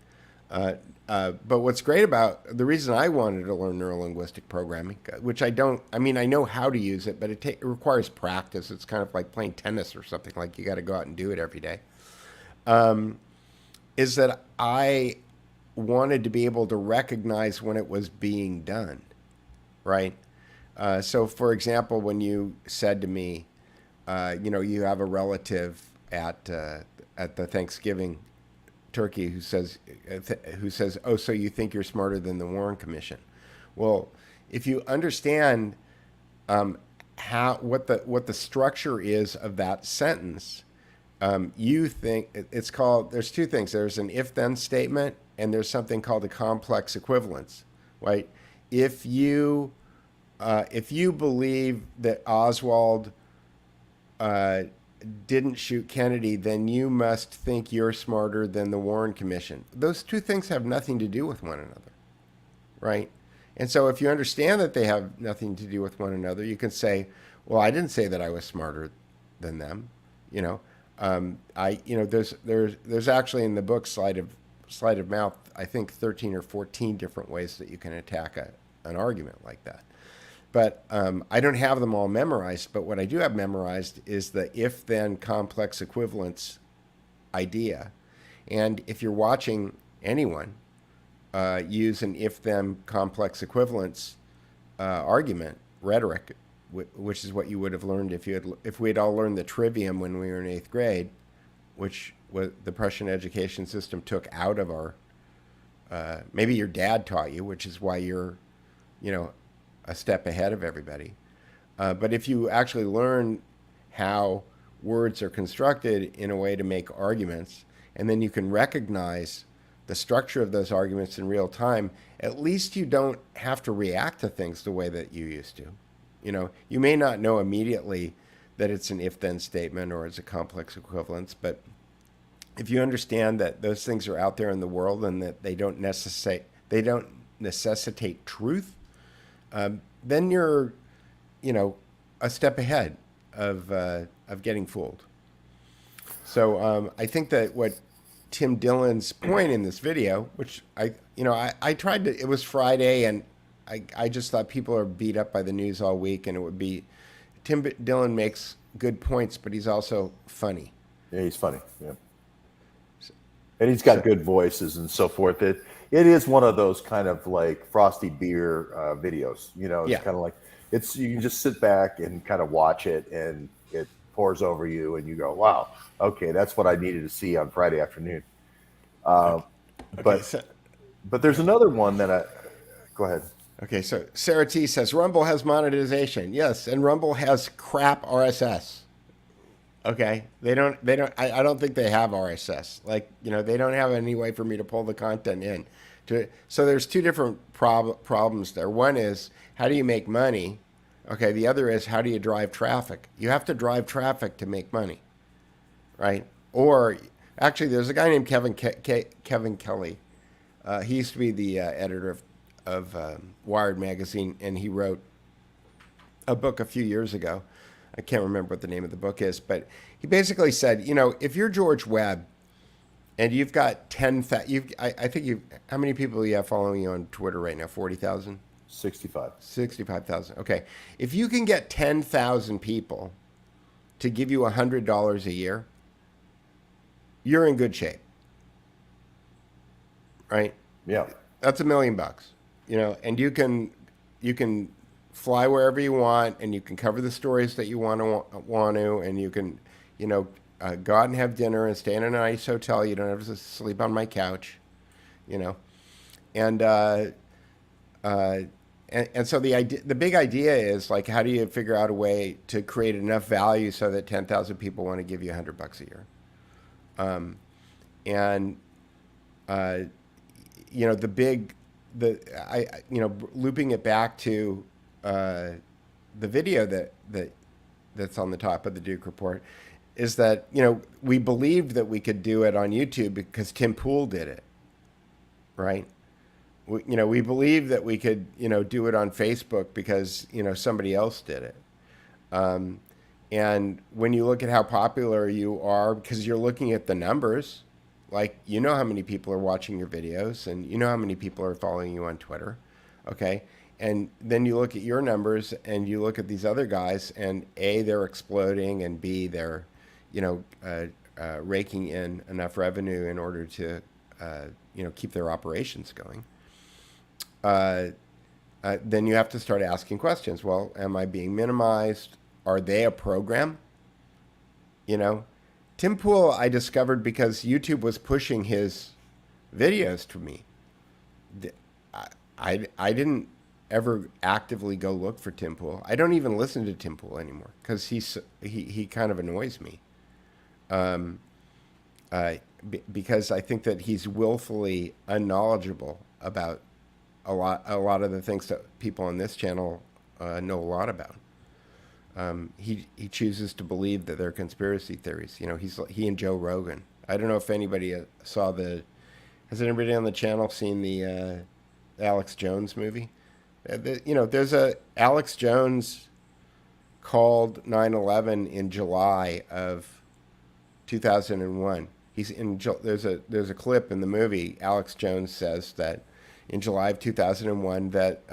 But what's great about the reason I wanted to learn neurolinguistic programming, which I know how to use it, but it requires practice. It's kind of like playing tennis or something. Like you got to go out and do it every day. Is that I wanted to be able to recognize when it was being done, right? So, for example, when you said to me, you have a relative at the Thanksgiving turkey who says, "Oh, so you think you're smarter than the Warren Commission?" Well, if you understand what the structure is of that sentence, you think it's called. There's two things. There's an if-then statement, and there's something called a complex equivalence, right? If you believe that Oswald didn't shoot Kennedy, then you must think you're smarter than the Warren Commission. Those two things have nothing to do with one another, right? And so if you understand that they have nothing to do with one another, you can say, well, I didn't say that I was smarter than them, you know. There's actually in the book Sleight of Mouth, I think 13 or 14 different ways that you can attack an argument like that. But I don't have them all memorized, but what I do have memorized is the if-then complex equivalence idea. And if you're watching anyone use an if-then complex equivalence argument, rhetoric, which is what you would have learned if we had all learned the trivium when we were in 8th grade, which the Prussian education system took out of our, maybe your dad taught you, which is why you're, a step ahead of everybody. But if you actually learn how words are constructed in a way to make arguments, and then you can recognize the structure of those arguments in real time, at least you don't have to react to things the way that you used to. You may not know immediately that it's an if-then statement or it's a complex equivalence, but if you understand that those things are out there in the world and that they don't necessitate truth, then you're, a step ahead of getting fooled. So I think that what Tim Dillon's point in this video, which I tried to, it was Friday and I just thought people are beat up by the news all week, and it would be, Tim Dillon makes good points, but he's also funny. Yeah, he's funny. Yeah. And he's got good voices and so forth. It is one of those kind of like frosty beer videos. It's kind of like you can just sit back and kind of watch it, and it pours over you, and you go, "Wow, okay, that's what I needed to see on Friday afternoon." But there's another one that go ahead. Okay, so Sarah T says Rumble has monetization. Yes, and Rumble has crap RSS. Okay, I don't think they have RSS. They don't have any way for me to pull the content in. So there's two different problems there. One is, how do you make money? Okay, the other is, how do you drive traffic? You have to drive traffic to make money, right? Or, actually, there's a guy named Kevin Kelly. He used to be the editor of Wired magazine, and he wrote a book a few years ago. I can't remember what the name of the book is, but he basically said, if you're George Webb and you've got 10,000, how many people do you have following you on Twitter right now? 40,000? 65,000. Okay. If you can get 10,000 people to give you $100 a year, you're in good shape. Right? Yeah. That's $1 million, and you can fly wherever you want, and you can cover the stories that you want to, and you can, go out and have dinner and stay in a nice hotel. You don't have to sleep on my couch, and so the big idea is, like, how do you figure out a way to create enough value so that 10,000 people want to give you $100 a year, looping it back to the video that's on the top of the Duke report is that, we believed that we could do it on YouTube because Tim Pool did it, right? We believed that we could, do it on Facebook because, somebody else did it. And when you look at how popular you are, because you're looking at the numbers, like, how many people are watching your videos and how many people are following you on Twitter, okay? And then you look at your numbers and you look at these other guys, and A, they're exploding, and B, they're, raking in enough revenue in order to, keep their operations going. Then you have to start asking questions. Well, am I being minimized? Are they a program? Tim Pool I discovered because YouTube was pushing his videos to me. I didn't ever actively go look for Tim Pool. I don't even listen to Tim Pool anymore because he kind of annoys me. Because I think that he's willfully unknowledgeable about a lot of the things that people on this channel know a lot about. He chooses to believe that they're conspiracy theories. He and Joe Rogan. I don't know if anybody saw has anybody on the channel seen the Alex Jones movie? There's a Alex Jones called 9/11 in July of 2001. There's a clip in the movie. Alex Jones says that in July of 2001 that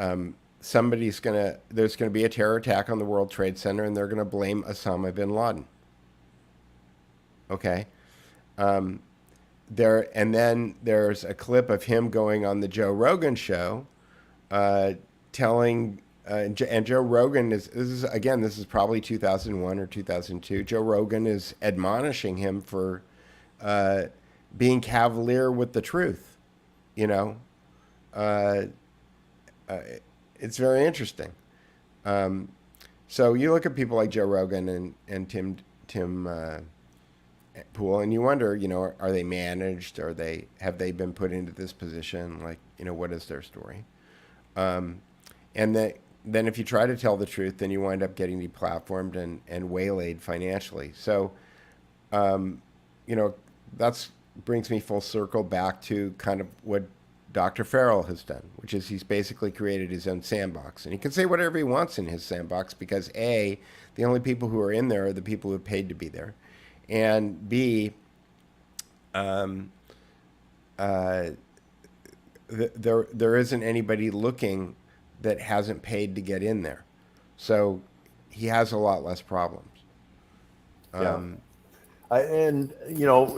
there's gonna be a terror attack on the World Trade Center, and they're gonna blame Osama bin Laden. Okay, and then there's a clip of him going on the Joe Rogan show, telling, and Joe Rogan this is probably 2001 or 2002. Joe Rogan is admonishing him for being cavalier with the truth. It's very interesting. So you look at people like Joe Rogan and Tim Pool, and you wonder, are they managed? Have they been put into this position? Like, what is their story? And then if you try to tell the truth, then you wind up getting deplatformed and waylaid financially. So, that's brings me full circle back to kind of what Dr. Farrell has done, which is he's basically created his own sandbox. And he can say whatever he wants in his sandbox because A, the only people who are in there are the people who have paid to be there. And B, there isn't anybody looking that hasn't paid to get in there. So he has a lot less problems.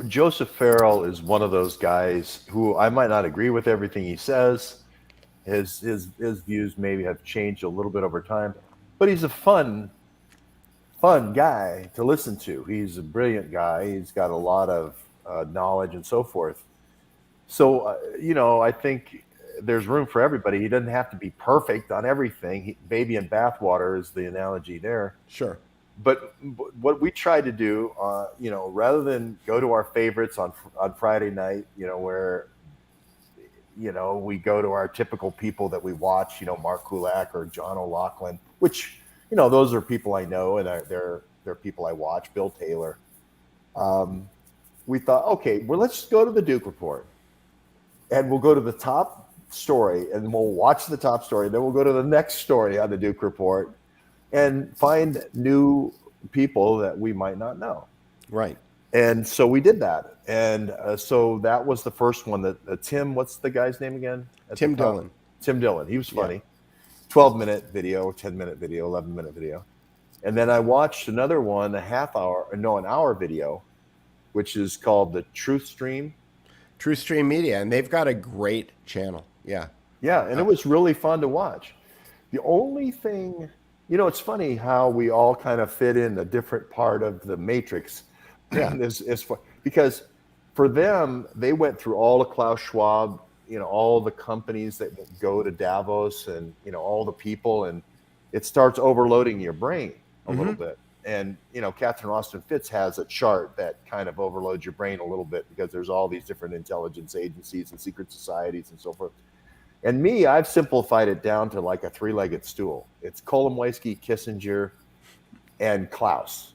Joseph Farrell is one of those guys who I might not agree with everything he says. His views maybe have changed a little bit over time, but he's a fun guy to listen to. He's a brilliant guy. He's got a lot of knowledge and so forth. So, I think there's room for everybody. He doesn't have to be perfect on everything. Baby in bathwater is the analogy there. Sure. But what we try to do, rather than go to our favorites on Friday night, where, we go to our typical people that we watch, Mark Kulak or John O'Loughlin, which, those are people I know and they're people I watch, Bill Taylor. We thought, okay, well, let's go to the Duke Report and we'll go to the top story and we'll watch the top story. Then we'll go to the next story on the Duke Report and find new people that we might not know. Right. And so we did that. And so that was the first one that Tim, what's the guy's name again? Tim Dillon. Tim Dillon. He was funny. Yeah. 12-minute video, 10-minute video, 11-minute video. And then I watched another one, an hour video, which is called the Truth Stream. Truth Stream Media. And they've got a great channel. Yeah. Yeah. And it was really fun to watch. The only thing, it's funny how we all kind of fit in a different part of the matrix. Yeah. Because for them, they went through all of Klaus Schwab, all the companies that go to Davos and, all the people, and it starts overloading your brain a little bit. And, Catherine Austin Fitts has a chart that kind of overloads your brain a little bit because there's all these different intelligence agencies and secret societies and so forth. And me, I've simplified it down to like a three-legged stool. It's Kolomoisky, Kissinger, and Klaus.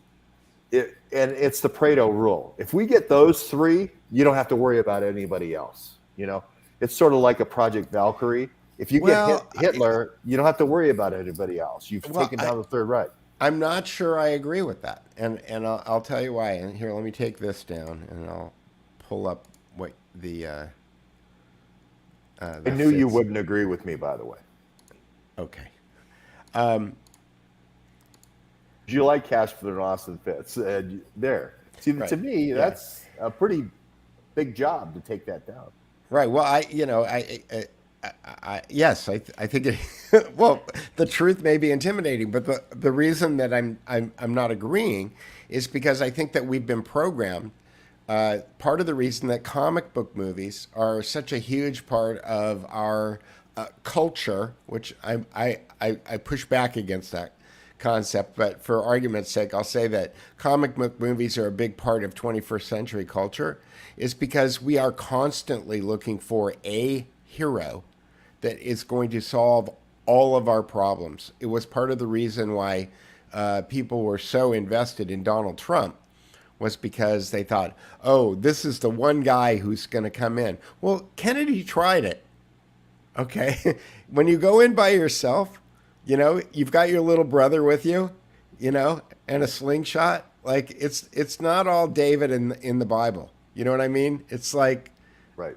And it's the Pareto rule. If we get those three, you don't have to worry about anybody else. You know, it's sort of like a Project Valkyrie. If you get Hitler, you don't have to worry about anybody else. You've taken down the Third Reich. I'm not sure I agree with that, and I'll tell you why. And here, let me take this down, and I'll pull up what the. I knew you wouldn't agree with me, by the way. Okay. You like Cashford and Austin Fitts. There. See, Right. To me, that's a pretty big job to take that down. Right. Well, yes, I think it. Well, the truth may be intimidating, but the reason that I'm not agreeing is because I think that we've been programmed. Part of the reason that comic book movies are such a huge part of our culture, which I push back against that concept, but for argument's sake, I'll say that comic book movies are a big part of 21st century culture, is because we are constantly looking for a hero that is going to solve all of our problems. It was part of the reason why people were so invested in Donald Trump, was because they thought, oh, this is the one guy who's going to come in. Well, Kennedy tried it. Okay. When you go in by yourself, you know, you've got your little brother with you, you know, and a slingshot. Like it's not all David in the Bible. You know what I mean? It's like, right.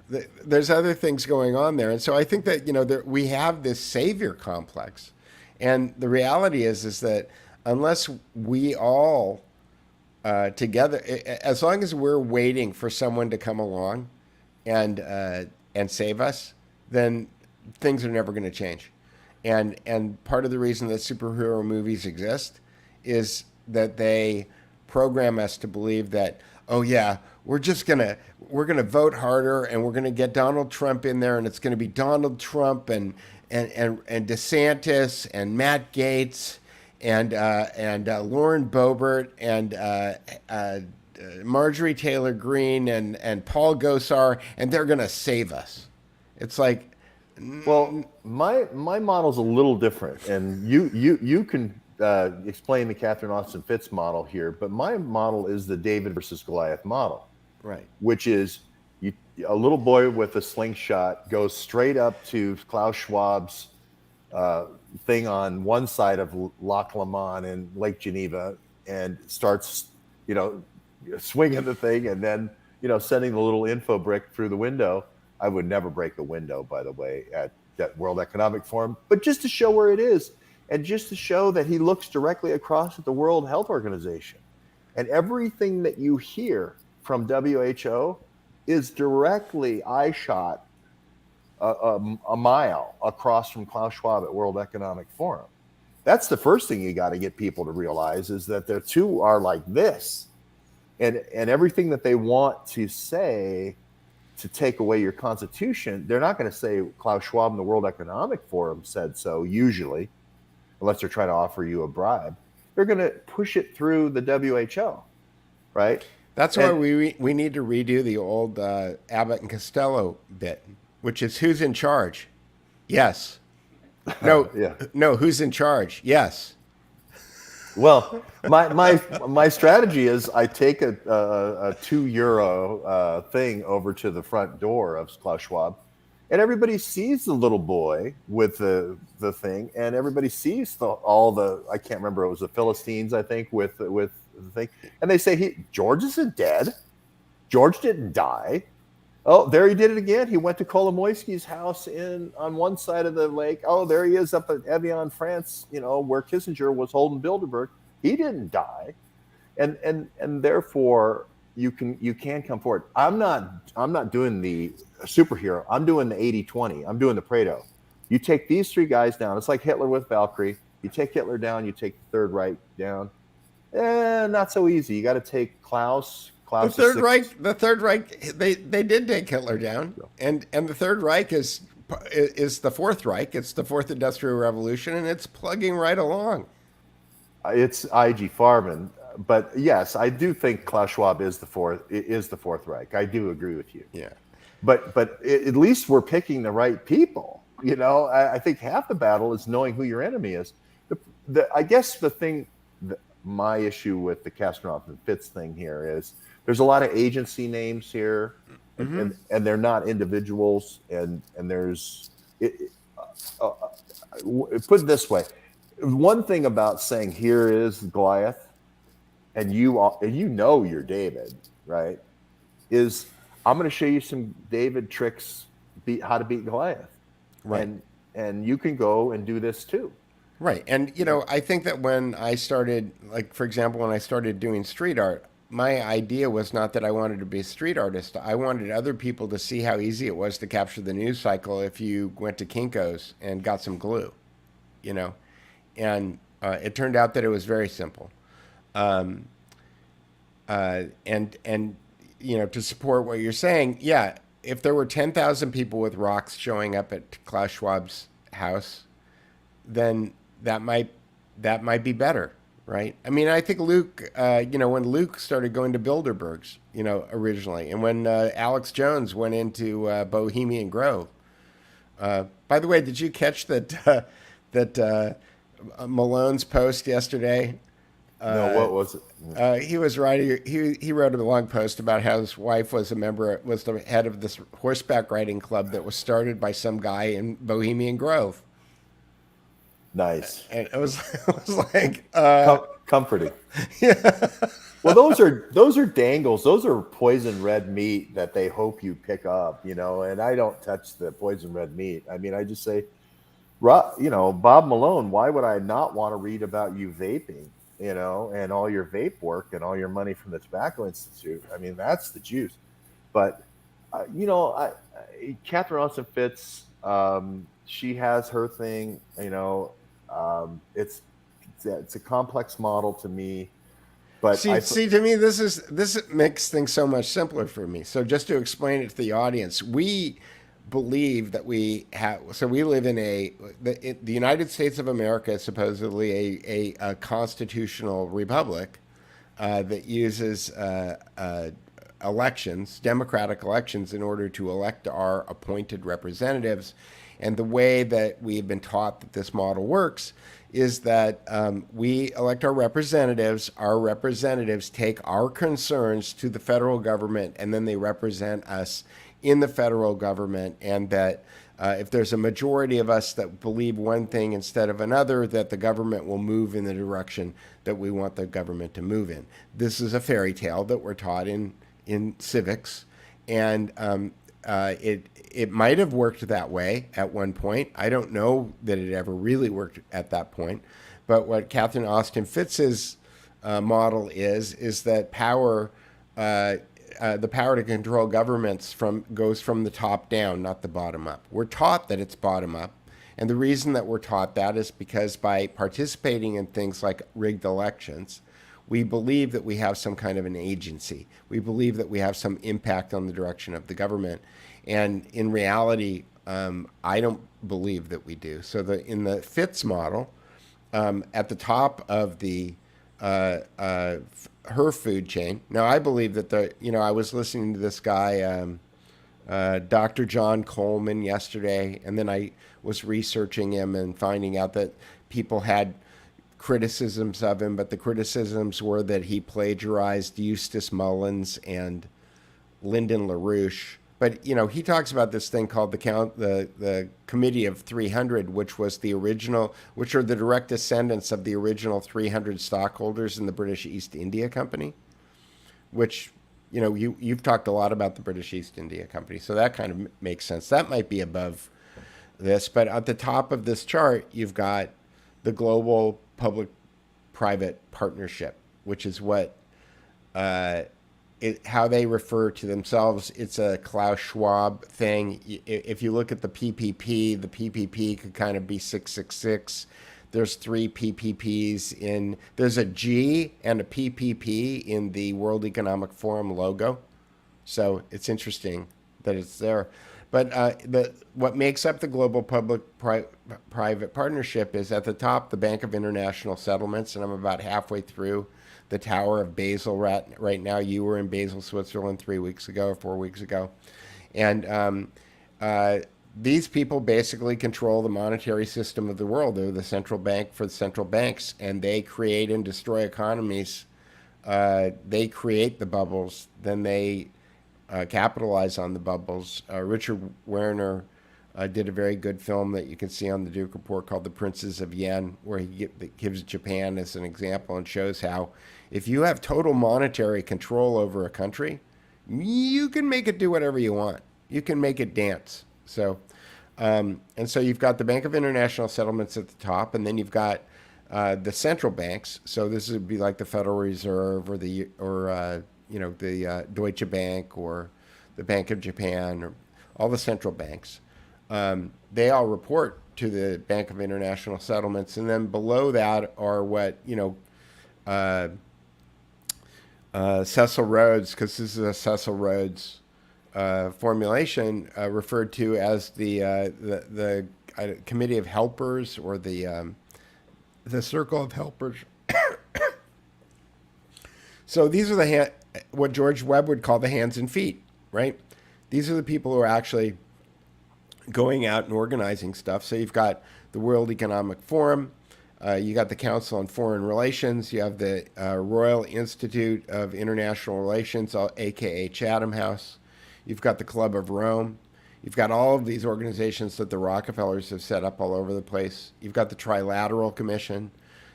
There's other things going on there. And so I think that, you know, we have this savior complex. And the reality is that unless we all together, as long as we're waiting for someone to come along and save us, then things are never going to change. And part of the reason that superhero movies exist is that they program us to believe that, oh yeah, we're gonna vote harder and we're gonna get Donald Trump in there, and it's gonna be Donald Trump and DeSantis and Matt Gaetz and Lauren Boebert and Marjorie Taylor Greene and Paul Gosar, and they're gonna save us. It's like, well, my model's a little different, and you can explain the Catherine Austin Fitts model here, but my model is the David versus Goliath model, right? Which is a little boy with a slingshot goes straight up to Klaus Schwab's thing on one side of Loch Lomond in Lake Geneva and starts, you know, swinging the thing, and then, you know, sending the little info brick through the window. I would never break the window, by the way, at that World Economic Forum, but just to show where it is, and just to show that he looks directly across at the World Health Organization. And everything that you hear from WHO is directly eye shot a mile across from Klaus Schwab at World Economic Forum. That's the first thing you got to get people to realize, is that the two are like this. And everything that they want to say to take away your constitution, they're not going to say Klaus Schwab and the World Economic Forum said so, usually, unless they're trying to offer you a bribe. They're going to push it through the WHO, right? That's why we need to redo the old Abbott and Costello bit, which is who's in charge? Yes. No. Yeah. No. Who's in charge? Yes. Well, my strategy is I take a €2 thing over to the front door of Klaus Schwab, and everybody sees the little boy with the thing, and everybody sees all the I can't remember, it was the Philistines, I think, with the thing, and they say George isn't dead. George didn't die. Oh, there he did it again. He went to Kolomoisky's house on one side of the lake. Oh, there he is up at Evian, France, you know, where Kissinger was holding Bilderberg. He didn't die. And therefore you can come forward. I'm not doing the superhero. I'm doing the 80-20. I'm doing the Pareto. You take these three guys down. It's like Hitler with Valkyrie. You take Hitler down, you take the Third Reich down. Not so easy. You got to take Klaus. The Third Reich, they did take Hitler down, and the Third Reich is the Fourth Reich. It's the Fourth Industrial Revolution, and it's plugging right along. It's IG Farben, but yes, I do think Klaus Schwab is the Fourth Reich. I do agree with you. Yeah. but at least we're picking the right people. You know, I think half the battle is knowing who your enemy is. I guess the thing, my issue with the Castronoff and Fitz thing here is there's a lot of agency names here, and they're not individuals, and there's put it this way. One thing about saying here is Goliath, and you know you're David, right? Is I'm going to show you some David tricks, how to beat Goliath, Right. And you can go and do this too. Right. And, I think that when I started, like, for example, when I started doing street art, my idea was not that I wanted to be a street artist. I wanted other people to see how easy it was to capture the news cycle if you went to Kinko's and got some glue, And it turned out that it was very simple. And to support what you're saying, yeah, if there were 10,000 people with rocks showing up at Klaus Schwab's house, then that might be better, right? I mean, I think Luke, when Luke started going to Bilderberg's, originally, and when Alex Jones went into Bohemian Grove. By the way, did you catch that Malone's post yesterday? No, what was it? He was writing. He wrote a long post about how his wife was the head of this horseback riding club that was started by some guy in Bohemian Grove. Nice. And it was like comforting. Yeah. Well, those are dangles. Those are poison red meat that they hope you pick up. And I don't touch the poison red meat. I mean, I just say, Bob Malone. Why would I not want to read about you vaping? And all your vape work and all your money from the Tobacco Institute. I mean, that's the juice. But, Catherine Austin Fitz, she has her thing, it's a complex model to me. But see, to me, this makes things so much simpler for me. So just to explain it to the audience, we believe that we live in the United States of America is supposedly a constitutional republic that uses elections, democratic elections, in order to elect our appointed representatives. And the way that we've been taught that this model works is that we elect our representatives take our concerns to the federal government, and then they represent us in the federal government, and that if there's a majority of us that believe one thing instead of another, that the government will move in the direction that we want the government to move in. This is a fairy tale that we're taught in civics, and it might have worked that way at one point. I don't know that it ever really worked at that point, but what Catherine Austin Fitz's model is that power. The power to control governments goes from the top down, not the bottom up. We're taught that it's bottom up, and the reason that we're taught that is because by participating in things like rigged elections, we believe that we have some kind of an agency. We believe that we have some impact on the direction of the government, and in reality, I don't believe that we do. So in the Fitz model, at the top of the her food chain. Now, I believe that I was listening to this guy, Dr. John Coleman, yesterday, and then I was researching him and finding out that people had criticisms of him, but the criticisms were that he plagiarized Eustace Mullins and Lyndon LaRouche. But he talks about this thing called the Committee of 300, which are the direct descendants of the original 300 stockholders in the British East India Company. Which, you've talked a lot about the British East India Company, so that kind of makes sense. That might be above this, but at the top of this chart, you've got the Global Public-Private Partnership, which is what. How they refer to themselves, it's a Klaus Schwab thing. If you look at the PPP could kind of be 666. There's 3 PPPs there's a G and a PPP in the World Economic Forum logo. So it's interesting that it's there. But what makes up the Global Public-Private Partnership is at the top, the Bank of International Settlements, and I'm about halfway through the Tower of Basel right now. You were in Basel, Switzerland 3 weeks ago or 4 weeks ago. And these people basically control the monetary system of the world. They're the central bank for the central banks, and they create and destroy economies. They create the bubbles, then they capitalize on the bubbles. Richard Werner did a very good film that you can see on the Duke Report called The Princes of Yen, where he gives Japan as an example and shows how if you have total monetary control over a country, you can make it do whatever you want. You can make it dance. So, and so you've got the Bank of International Settlements at the top, and then you've got the central banks. So this would be like the Federal Reserve or the Deutsche Bank or the Bank of Japan or all the central banks. They all report to the Bank of International Settlements, and then below that are what Cecil Rhodes, because this is a Cecil Rhodes formulation, referred to as the Committee of Helpers or the Circle of Helpers. So these are what George Webb would call the hands and feet, right? These are the people who are actually going out and organizing stuff. So you've got the World Economic Forum, you got the Council on Foreign Relations, you have the Royal Institute of International Relations, aka Chatham House, you've got the Club of Rome, you've got all of these organizations that the Rockefellers have set up all over the place. You've got the Trilateral Commission,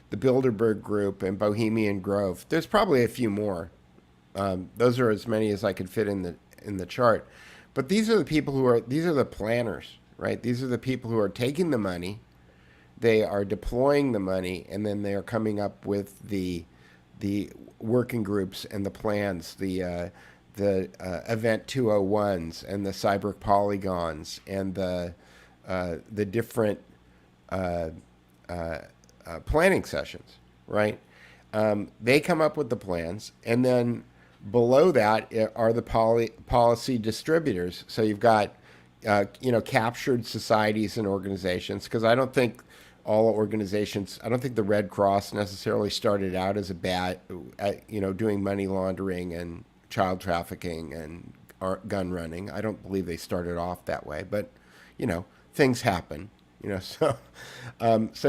the Bilderberg Group, and Bohemian Grove. There's probably a few more. Those are as many as I could fit in the chart. But these are the people these are the planners, right? These are the people who are taking the money, they are deploying the money, and then they are coming up with the working groups and the plans, the Event 201s and the cyber polygons and the different planning sessions, right? They come up with the plans, and then below that are the policy distributors. So you've got, captured societies and organizations, because I don't think all organizations, I don't think the Red Cross necessarily started out as a bad, doing money laundering and child trafficking and gun running. I don't believe they started off that way, but, things happen. So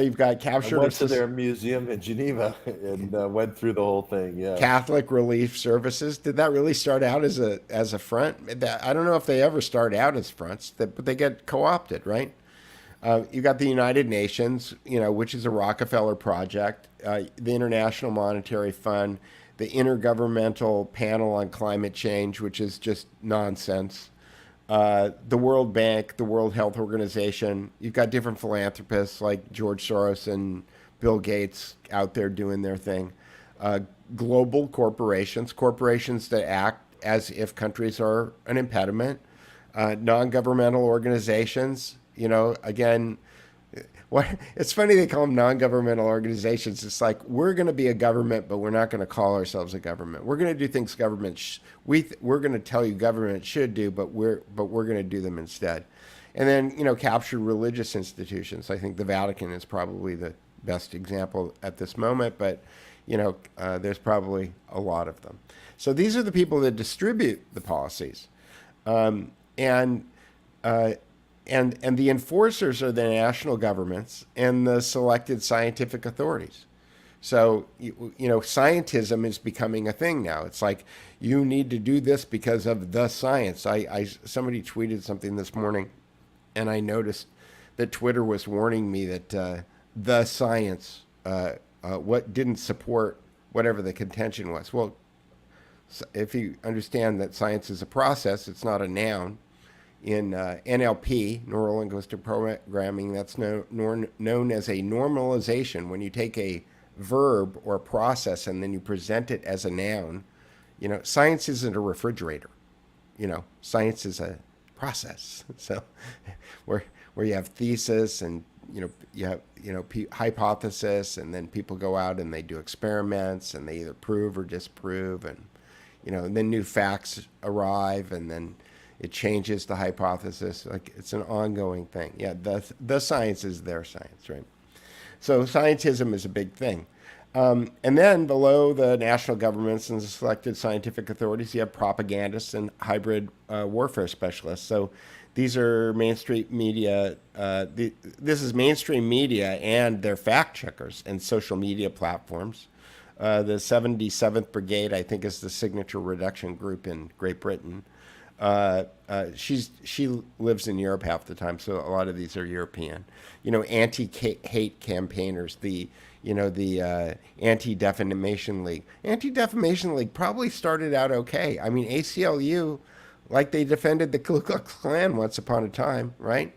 you've got captured. I went to their museum in Geneva and went through the whole thing. Yeah. Catholic Relief Services. Did that really start out as a front? I don't know if they ever start out as fronts, but they get co-opted, right? You got the United Nations, which is a Rockefeller project, the International Monetary Fund, the Intergovernmental Panel on Climate Change, which is just nonsense. The World Bank, the World Health Organization. You've got different philanthropists like George Soros and Bill Gates out there doing their thing. Global corporations that act as if countries are an impediment. Non-governmental organizations, again, it's funny they call them non-governmental organizations. It's like, we're going to be a government, but we're not going to call ourselves a government. We're going to do things government we're going to tell you government should do, but we're going to do them instead. And then, captured religious institutions. I think the Vatican is probably the best example at this moment, but there's probably a lot of them. So these are the people that distribute the policies, and the enforcers are the national governments and the selected scientific authorities. So, scientism is becoming a thing now. It's like, you need to do this because of the science. Somebody tweeted something this morning, and I noticed that Twitter was warning me that the science, what didn't support whatever the contention was. Well, if you understand that science is a process, it's not a noun. In NLP, neuro-linguistic programming, that's known as a normalization. When you take a verb or a process and then you present it as a noun, science isn't a refrigerator. Science is a process. So where you have thesis and you have hypothesis, and then people go out and they do experiments and they either prove or disprove, and and then new facts arrive, and then it changes the hypothesis. Like, it's an ongoing thing. Yeah, the science is their science, right? So scientism is a big thing. And then below the national governments and the selected scientific authorities, you have propagandists and hybrid warfare specialists. So these are mainstream media. This is mainstream media and their fact checkers and social media platforms. The 77th Brigade, I think, is the signature reduction group in Great Britain. She lives in Europe half the time, so a lot of these are European. Anti-hate campaigners, the Anti-Defamation League. Anti-Defamation League probably started out okay. I mean, ACLU, like they defended the Ku Klux Klan once upon a time, right?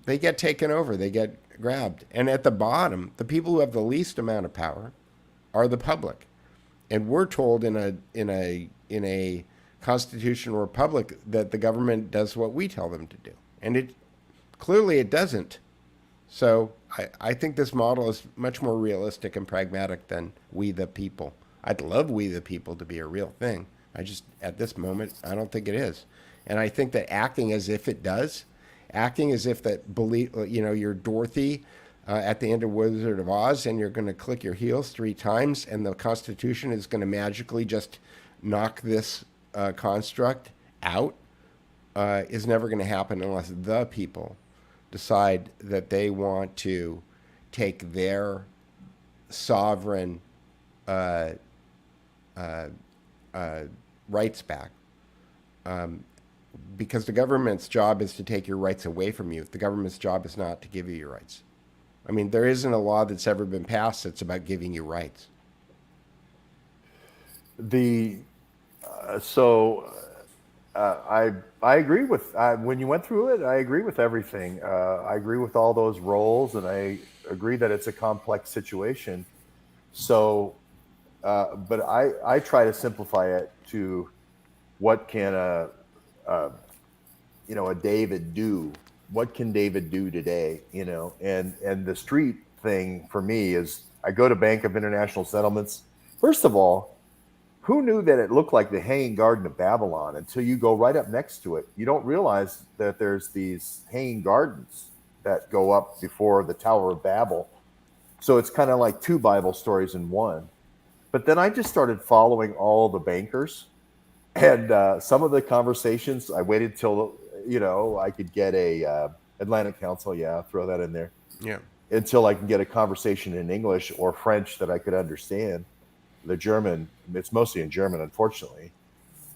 They get taken over, they get grabbed, and at the bottom, the people who have the least amount of power are the public, and we're told in a constitutional republic that the government does what we tell them to do, and it doesn't. So I think this model is much more realistic and pragmatic than we the people. I'd love we the people to be a real thing. At this moment, I don't think it is. And I think that acting as if it does, acting as if that you're Dorothy at the end of Wizard of Oz and you're going to click your heels 3 times and the Constitution is going to magically just knock this construct out is never going to happen unless the people decide that they want to take their sovereign rights back. Because the government's job is to take your rights away from you. The government's job is not to give you your rights. I mean, there isn't a law that's ever been passed that's about giving you rights. I agree with when you went through it. I agree with everything. I agree with all those roles, and I agree that it's a complex situation. So, but I try to simplify it to what can a David do? What can David do today? And the street thing for me is I go to Bank of International Settlements. First of all, who knew that it looked like the Hanging Garden of Babylon until you go right up next to it? You don't realize that there's these hanging gardens that go up before the Tower of Babel. So it's kind of like 2 Bible stories in one. But then I just started following all the bankers, and some of the conversations, I waited till, I could get a Atlantic Council, throw that in there. Yeah. Until I can get a conversation in English or French that I could understand. The German, it's mostly in German, unfortunately.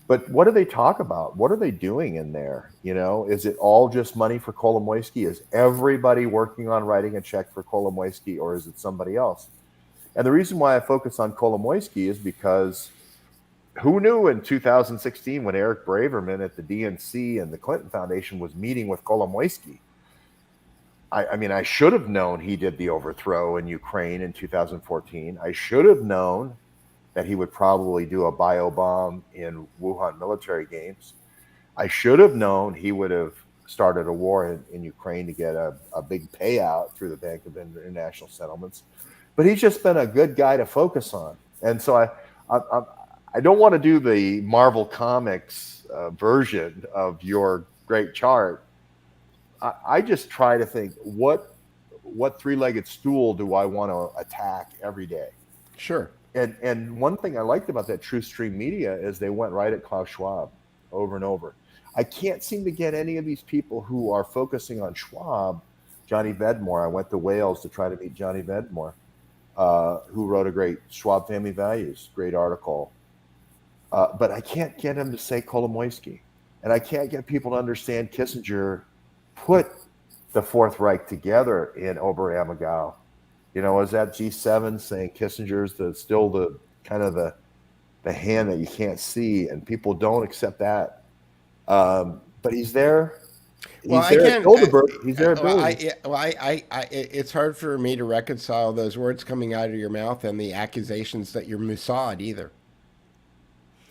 But what do they talk about? What are they doing in there? Is it all just money for Kolomoisky? Is everybody working on writing a check for Kolomoisky, or is it somebody else? And the reason why I focus on Kolomoisky is because who knew in 2016 when Eric Braverman at the DNC and the Clinton Foundation was meeting with Kolomoisky? I mean, I should have known he did the overthrow in Ukraine in 2014. I should have known that he would probably do a bio bomb in Wuhan military games. I should have known he would have started a war in Ukraine to get a big payout through the Bank of International Settlements. But he's just been a good guy to focus on. And so I don't want to do the Marvel Comics version of your great chart. I just try to think, what 3-legged stool do I want to attack every day? Sure. And one thing I liked about that True Stream Media is they went right at Klaus Schwab over and over. I can't seem to get any of these people who are focusing on Schwab. Johnny Vedmore, I went to Wales to try to meet Johnny Vedmore, who wrote a great Schwab Family Values, great article. But I can't get him to say Kolomoisky. And I can't get people to understand Kissinger put the Fourth Reich together in Oberammergau. Is that G7 saying Kissinger's still the kind of the hand that you can't see, and people don't accept that. But he's there. He's there at Bilderberg. He's there at Bilderberg. It's hard for me to reconcile those words coming out of your mouth and the accusations that you're Mossad either.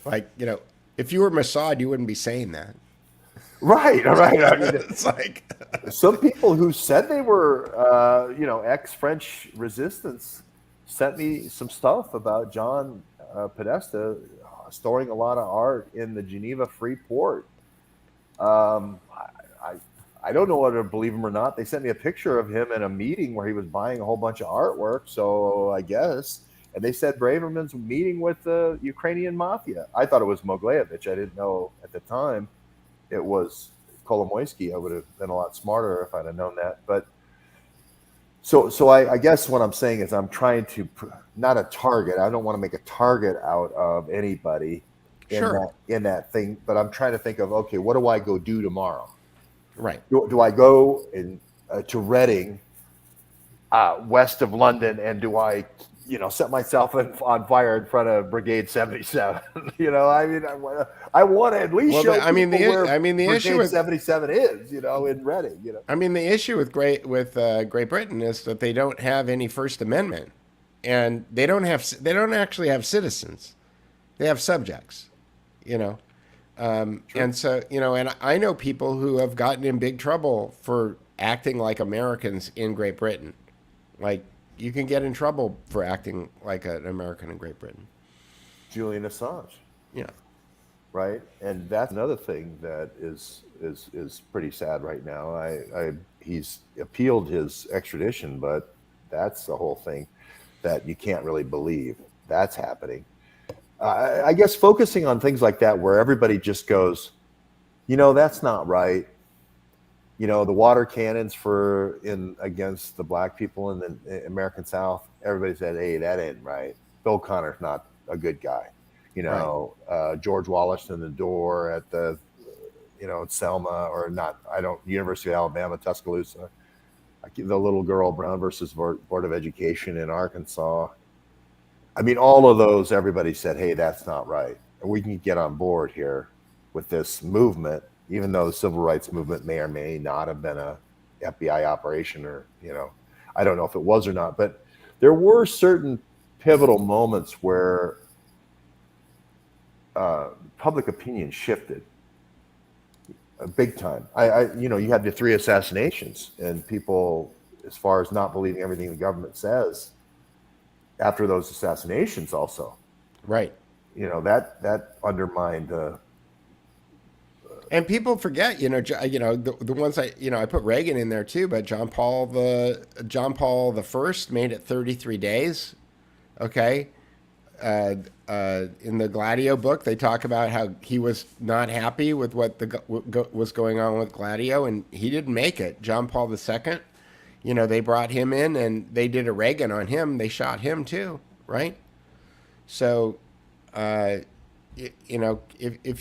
Like, if you were Mossad, you wouldn't be saying that. Right. I mean, it's like some people who said they were, ex-French resistance sent me some stuff about John Podesta storing a lot of art in the Geneva Free Port. I don't know whether to believe him or not. They sent me a picture of him in a meeting where he was buying a whole bunch of artwork. So I guess And they said Braverman's meeting with the Ukrainian mafia. I thought it was Mogilevich. I didn't know at the time it was Kolomoisky. I would have been a lot smarter if I'd have known that. But so I guess what I'm saying is I'm trying to not a target. I don't want to make a target out of anybody in that thing. But I'm trying to think of, okay, what do I go do tomorrow? Right. Do I go to Reading, west of London, and do I, set myself on fire in front of Brigade 77? I mean, I want to at least show people where the issue Brigade with 77 is, in Reading. I mean, the issue with Great Britain is that they don't have any First Amendment, and they don't actually have citizens; they have subjects. And so, and I know people who have gotten in big trouble for acting like Americans in Great Britain. Like, you can get in trouble for acting like an American in Great Britain. Julian Assange. Yeah. Right. And that's another thing that is pretty sad right now. He's appealed his extradition, but that's the whole thing that you can't really believe that's happening. I guess focusing on things like that where everybody just goes, that's not right. The water cannons against the black people in the American South, everybody said, hey, that ain't right. Bill Connor's not a good guy. George Wallace in the door at the, Selma or not, University of Alabama, Tuscaloosa. The little girl, Brown versus Board of Education in Arkansas. I mean, all of those, everybody said, hey, that's not right. And we can get on board here with this movement, even though the civil rights movement may or may not have been a FBI operation or, I don't know if it was or not, but there were certain pivotal moments where public opinion shifted big time. You had the 3 assassinations and people, as far as not believing everything the government says, after those assassinations also. Right. That undermined. And people forget, the ones I put Reagan in there too, but John Paul the First made it 33 days. Okay. In the Gladio book, they talk about how he was not happy with what was going on with Gladio, and he didn't make it. John Paul II, they brought him in and they did a Reagan on him. They shot him too, right? So, if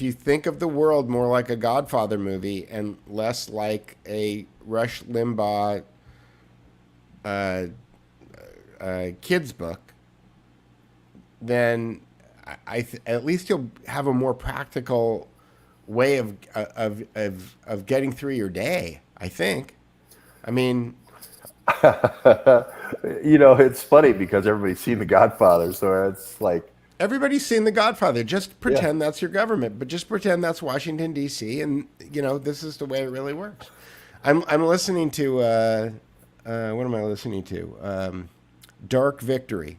you think of the world more like a Godfather movie and less like a Rush Limbaugh kids book, then at least you'll have a more practical way of getting through your day, I think. I mean, it's funny because everybody's seen The Godfather, so it's like everybody's seen The Godfather. Just pretend that's your government, but just pretend that's Washington D.C. and this is the way it really works. I'm listening to what am I listening to? Dark Victory,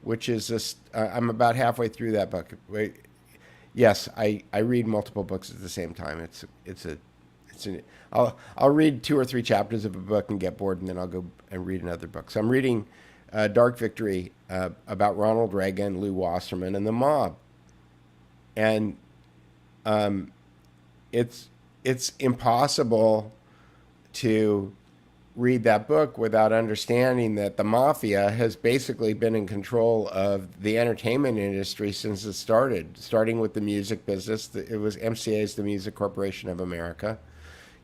which is I'm about halfway through that book. Yes, I read multiple books at the same time. I'll read 2 or 3 chapters of a book and get bored, and then I'll go and read another book. So I'm reading Dark Victory about Ronald Reagan, Lew Wasserman, and the mob. And it's impossible to read that book without understanding that the mafia has basically been in control of the entertainment industry since it started, starting with the music business. It was MCA's, the Music Corporation of America,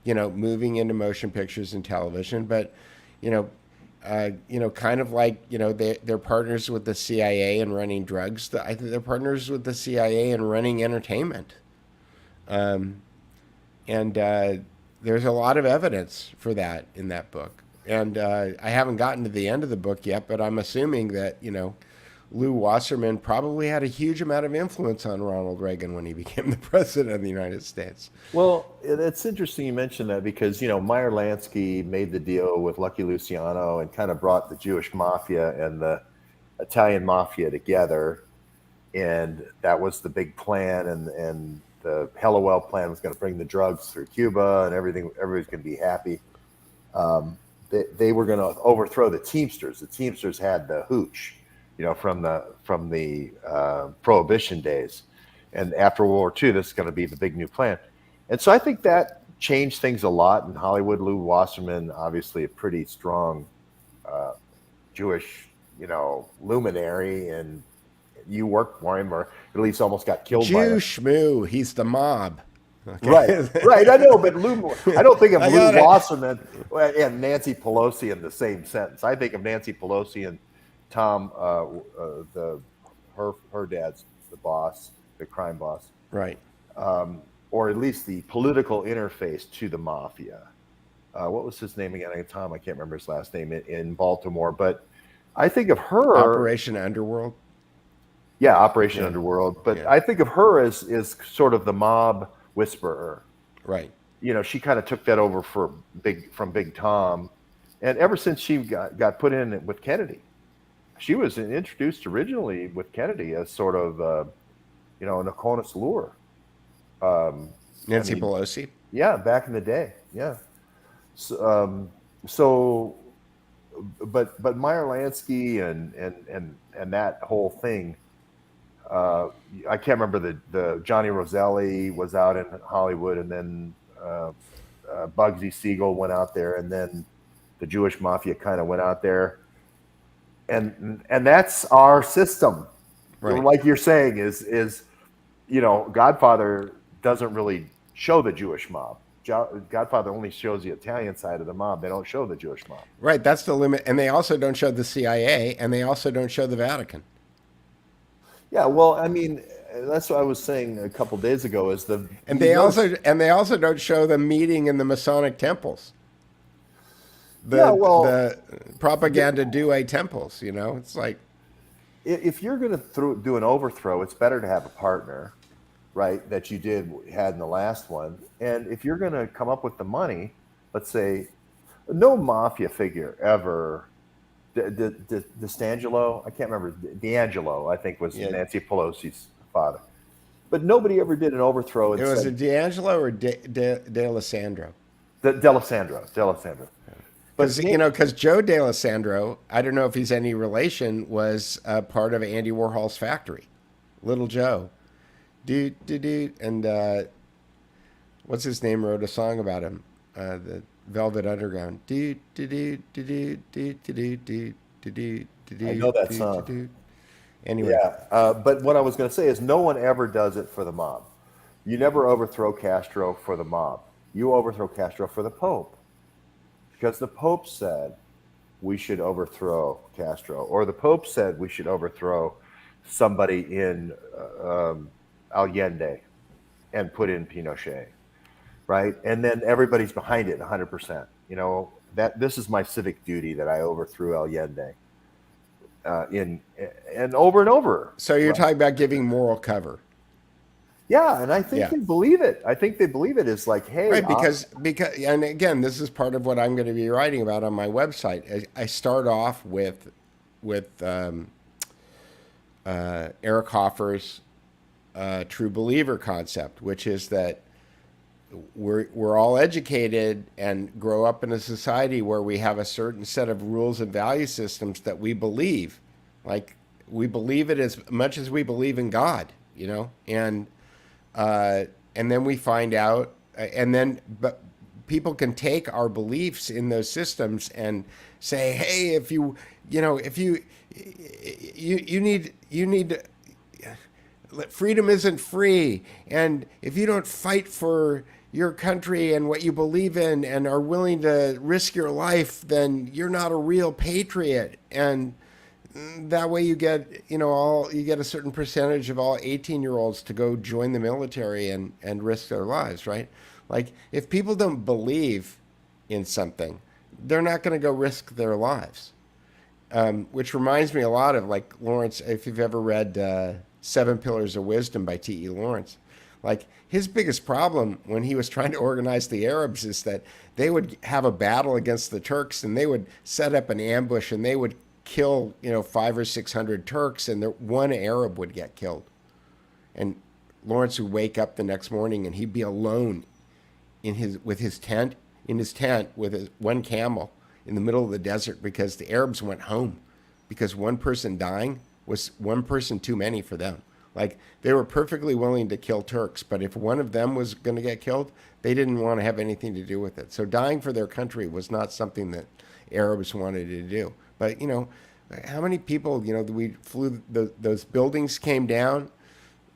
moving into motion pictures and television. But, kind of like, they're partners with the CIA in running drugs. I think they're partners with the CIA in running entertainment. There's a lot of evidence for that in that book. And I haven't gotten to the end of the book yet, but I'm assuming that, Lew Wasserman probably had a huge amount of influence on Ronald Reagan when he became the president of the United States. Well, it's interesting you mentioned that because, Meyer Lansky made the deal with Lucky Luciano and kind of brought the Jewish mafia and the Italian mafia together. And that was the big plan. And the Hellawell plan was going to bring the drugs through Cuba and everybody's going to be happy. They were going to overthrow the Teamsters. The Teamsters had the hooch. from the Prohibition days, and after World War II, this is going to be the big new plan. And so I think that changed things a lot in Hollywood. Lou Wasserman, obviously a pretty strong Jewish, luminary, and you worked for him, or at least almost got killed by him. Shmoo, he's the mob. Okay. Right. I know, but I don't think of Lou got it. Wasserman and Nancy Pelosi in the same sentence. I think of Nancy Pelosi and Tom, her dad's the boss, the crime boss, Right. or at least the political interface to the mafia. What was his name again? Tom, I can't remember his last name in Baltimore, but I think of her. Operation Underworld. Yeah, Operation Underworld. But I think of her as sort of the mob whisperer. Right. She kind of took that over from Big Tom, and ever since she got put in with Kennedy, she was introduced originally with Kennedy as sort of an Oconus lure. Nancy Pelosi. Yeah, back in the day. Yeah. So, but Meyer Lansky and that whole thing. I can't remember the Johnny Roselli was out in Hollywood, and then Bugsy Siegel went out there, and then the Jewish mafia kind of went out there, and that's our system. Right. Like you're saying, is Godfather doesn't really show the Jewish mob. Godfather only shows the Italian side of the mob. They don't show the Jewish mob. Right. That's the limit, and they also don't show the CIA, and they also don't show the Vatican. Yeah, well, I mean, that's what I was saying a couple days ago. They also don't show them meeting in the Masonic temples. The propaganda Due temples. It's like, if you're going to do an overthrow, it's better to have a partner, right? That you had in the last one. And if you're going to come up with the money, let's say, no mafia figure ever. D'Angelo, I can't remember. D'Angelo, I think, was Nancy Pelosi's father. But nobody ever did an overthrow. Was it D'Angelo or D'Alessandro? D'Alessandro. Because Joe D'Alessandro, I don't know if he's any relation, was part of Andy Warhol's factory. Little Joe. And what's his name wrote a song about him? The Velvet Underground. I know that song. Anyway. Yeah, but what I was going to say is no one ever does it for the mob. You never overthrow Castro for the mob. You overthrow Castro for the Pope. Because the Pope said we should overthrow Castro. Or the Pope said we should overthrow somebody in Allende and put in Pinochet. Right, and then everybody's behind it 100%. That this is my civic duty that I overthrew Allende, and over. So you're talking about giving moral cover. Yeah, and I think they believe it. I think they believe it is like, hey, right? Because and again, this is part of what I'm going to be writing about on my website. I start off with Eric Hoffer's true believer concept, which is that we're all educated and grow up in a society where we have a certain set of rules and value systems that we believe. Like, we believe it as much as we believe in God, and then we find out, but people can take our beliefs in those systems and say, hey, if you need freedom isn't free, and if you don't fight for your country and what you believe in and are willing to risk your life, then you're not a real patriot. And that way you get a certain percentage of all 18-year-olds to go join the military and risk their lives, right? Like, if people don't believe in something, they're not going to go risk their lives. Which reminds me a lot of, like, Lawrence, if you've ever read 7 Pillars of Wisdom by T.E. Lawrence. Like, his biggest problem when he was trying to organize the Arabs is that they would have a battle against the Turks, and they would set up an ambush, and they would kill 500 or 600 Turks, and one Arab would get killed. And Lawrence would wake up the next morning, and he'd be alone in his tent with his one camel in the middle of the desert, because the Arabs went home because one person dying was one person too many for them. Like, they were perfectly willing to kill Turks, but if one of them was going to get killed, they didn't want to have anything to do with it. So dying for their country was not something that Arabs wanted to do. But, you know, how many people, you know, we flew, those buildings came down,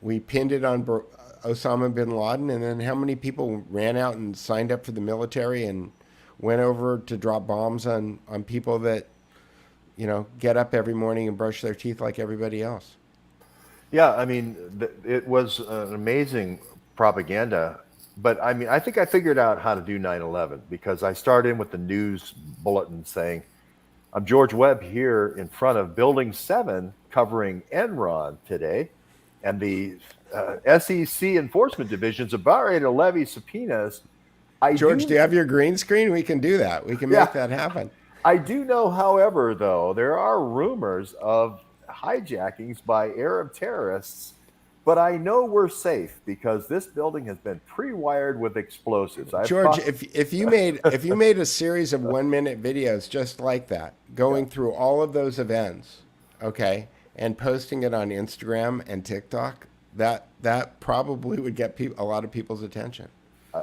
we pinned it on Osama bin Laden, and then how many people ran out and signed up for the military and went over to drop bombs on people that, you know, get up every morning and brush their teeth like everybody else? Yeah, I mean, it was an amazing propaganda. But I mean, I think I figured out how to do 9/11 because I started in with the news bulletin saying, I'm George Webb here in front of Building 7 covering Enron today. And the SEC enforcement division's about ready to levy subpoenas. George, do you have your green screen? We can do that. We can make that happen. I do know, however, though, there are rumors of hijackings by Arab terrorists, but I know we're safe because this building has been pre-wired with explosives. George, if you made a series of 1-minute videos just like that, going through all of those events, okay, and posting it on Instagram and TikTok, that probably would get a lot of people's attention.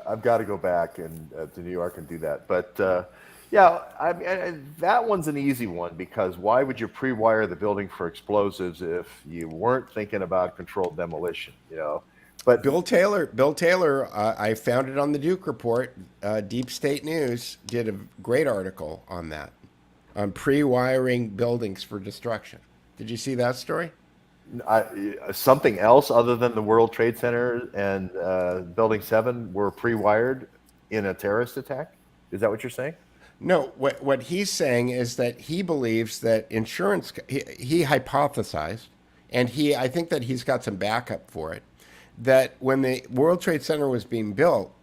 I've got to go back and to New York and do that, but. Yeah, I mean, that one's an easy one because why would you pre-wire the building for explosives if you weren't thinking about controlled demolition? You know, but Bill Taylor, I found it on the Duke Report. Deep State News did a great article on that, on pre-wiring buildings for destruction. Did you see that story? Something else other than the World Trade Center and Building 7 were pre-wired in a terrorist attack? Is that what you're saying? No, what he's saying is that he believes that insurance, he hypothesized, and I think that he's got some backup for it, that when the World Trade Center was being built,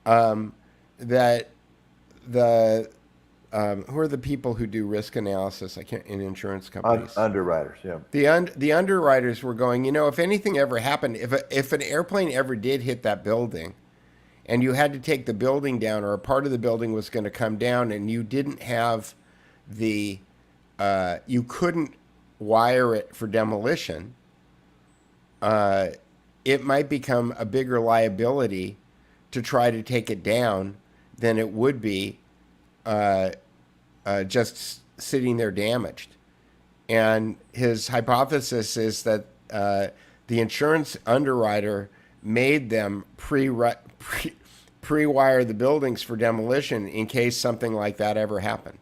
that the, who are the people who do risk analysis in insurance companies? Underwriters, yeah. The underwriters were going, you know, if anything ever happened, if an airplane ever did hit that building, and you had to take the building down, or a part of the building was going to come down, and you didn't have you couldn't wire it for demolition, it might become a bigger liability to try to take it down than it would be just sitting there damaged. And his hypothesis is that the insurance underwriter made them pre-wire the buildings for demolition in case something like that ever happened.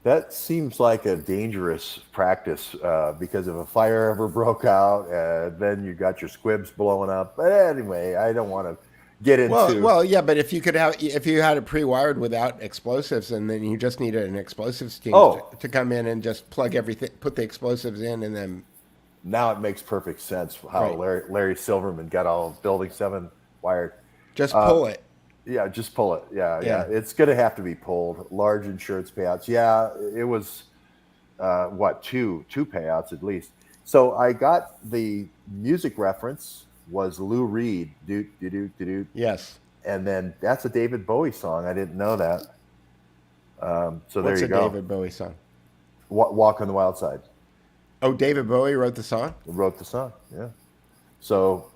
That seems like a dangerous practice because if a fire ever broke out, then you got your squibs blowing up. But anyway, I don't want to get into. Well, yeah, but if you had it pre-wired without explosives, and then you just needed an explosives team to come in and just plug everything, put the explosives in, and then. Now it makes perfect sense how Larry Silverman got all of Building 7 wired. Just pull it. Yeah, just pull it. Yeah. It's going to have to be pulled. Large insurance payouts. Yeah, it was, two payouts at least. So I got the music reference was Lou Reed. Do. Yes. And then that's a David Bowie song. I didn't know that. So there you go. What's a David Bowie song? Walk on the Wild Side. Oh, David Bowie wrote the song? Wrote the song, yeah. So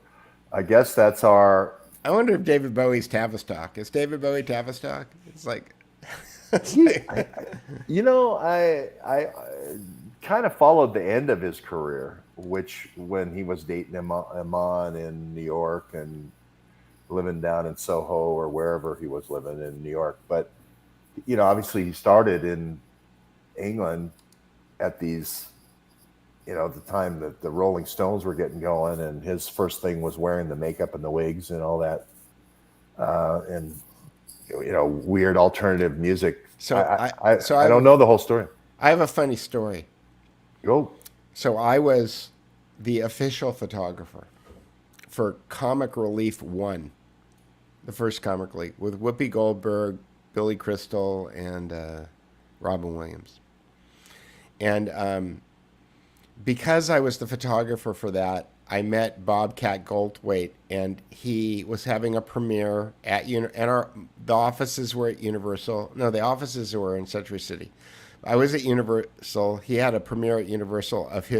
I guess that's our... I wonder if David Bowie's Tavistock. Is David Bowie Tavistock? It's like... I kind of followed the end of his career, which when he was dating Iman in New York and living down in Soho or wherever he was living in New York. But, obviously he started in England at these... the time that the Rolling Stones were getting going, and his first thing was wearing the makeup and the wigs and all that, and weird alternative music. So I don't know the whole story. I have a funny story. Go. So I was the official photographer for Comic Relief 1, the first Comic Relief, with Whoopi Goldberg, Billy Crystal, and Robin Williams. And because I was the photographer for that, I met Bobcat Goldthwait, and he was having a premiere at the offices were at Universal. No, the offices were in Century City, I was at Universal. He had a premiere at Universal of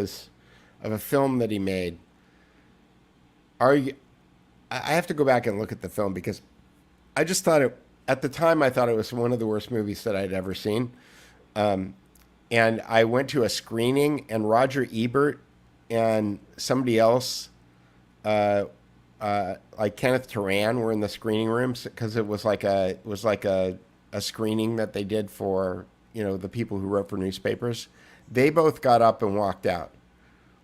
a film that he made. I have to go back and look at the film because I just thought at the time I thought it was one of the worst movies that I'd ever seen. And I went to a screening, and Roger Ebert and somebody else, like Kenneth Turan, were in the screening rooms because it was like a screening that they did for, the people who wrote for newspapers. They both got up and walked out.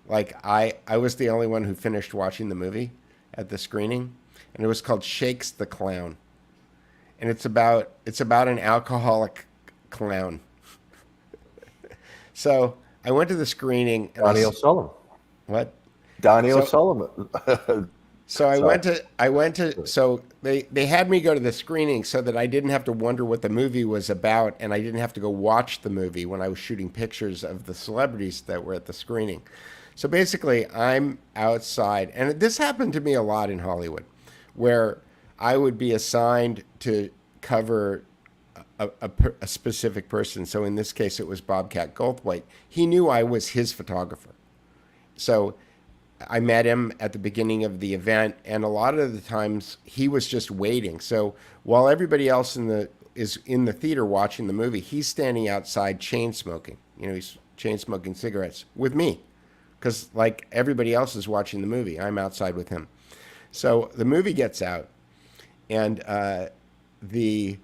Like I was the only one who finished watching the movie at the screening, and it was called Shakes the Clown, and it's about an alcoholic clown. So I went to the screening. Donnie O'Sullivan. What? Donnie O'Sullivan. So I went to, so they had me go to the screening so that I didn't have to wonder what the movie was about, and I didn't have to go watch the movie when I was shooting pictures of the celebrities that were at the screening. So basically, I'm outside, and this happened to me a lot in Hollywood, where I would be assigned to cover a specific person. So in this case, it was Bobcat Goldthwait. He knew I was his photographer. So I met him at the beginning of the event, and a lot of the times he was just waiting. So while everybody else is in the theater watching the movie, he's standing outside chain smoking. He's chain smoking cigarettes with me, because like everybody else is watching the movie, I'm outside with him. So the movie gets out, and the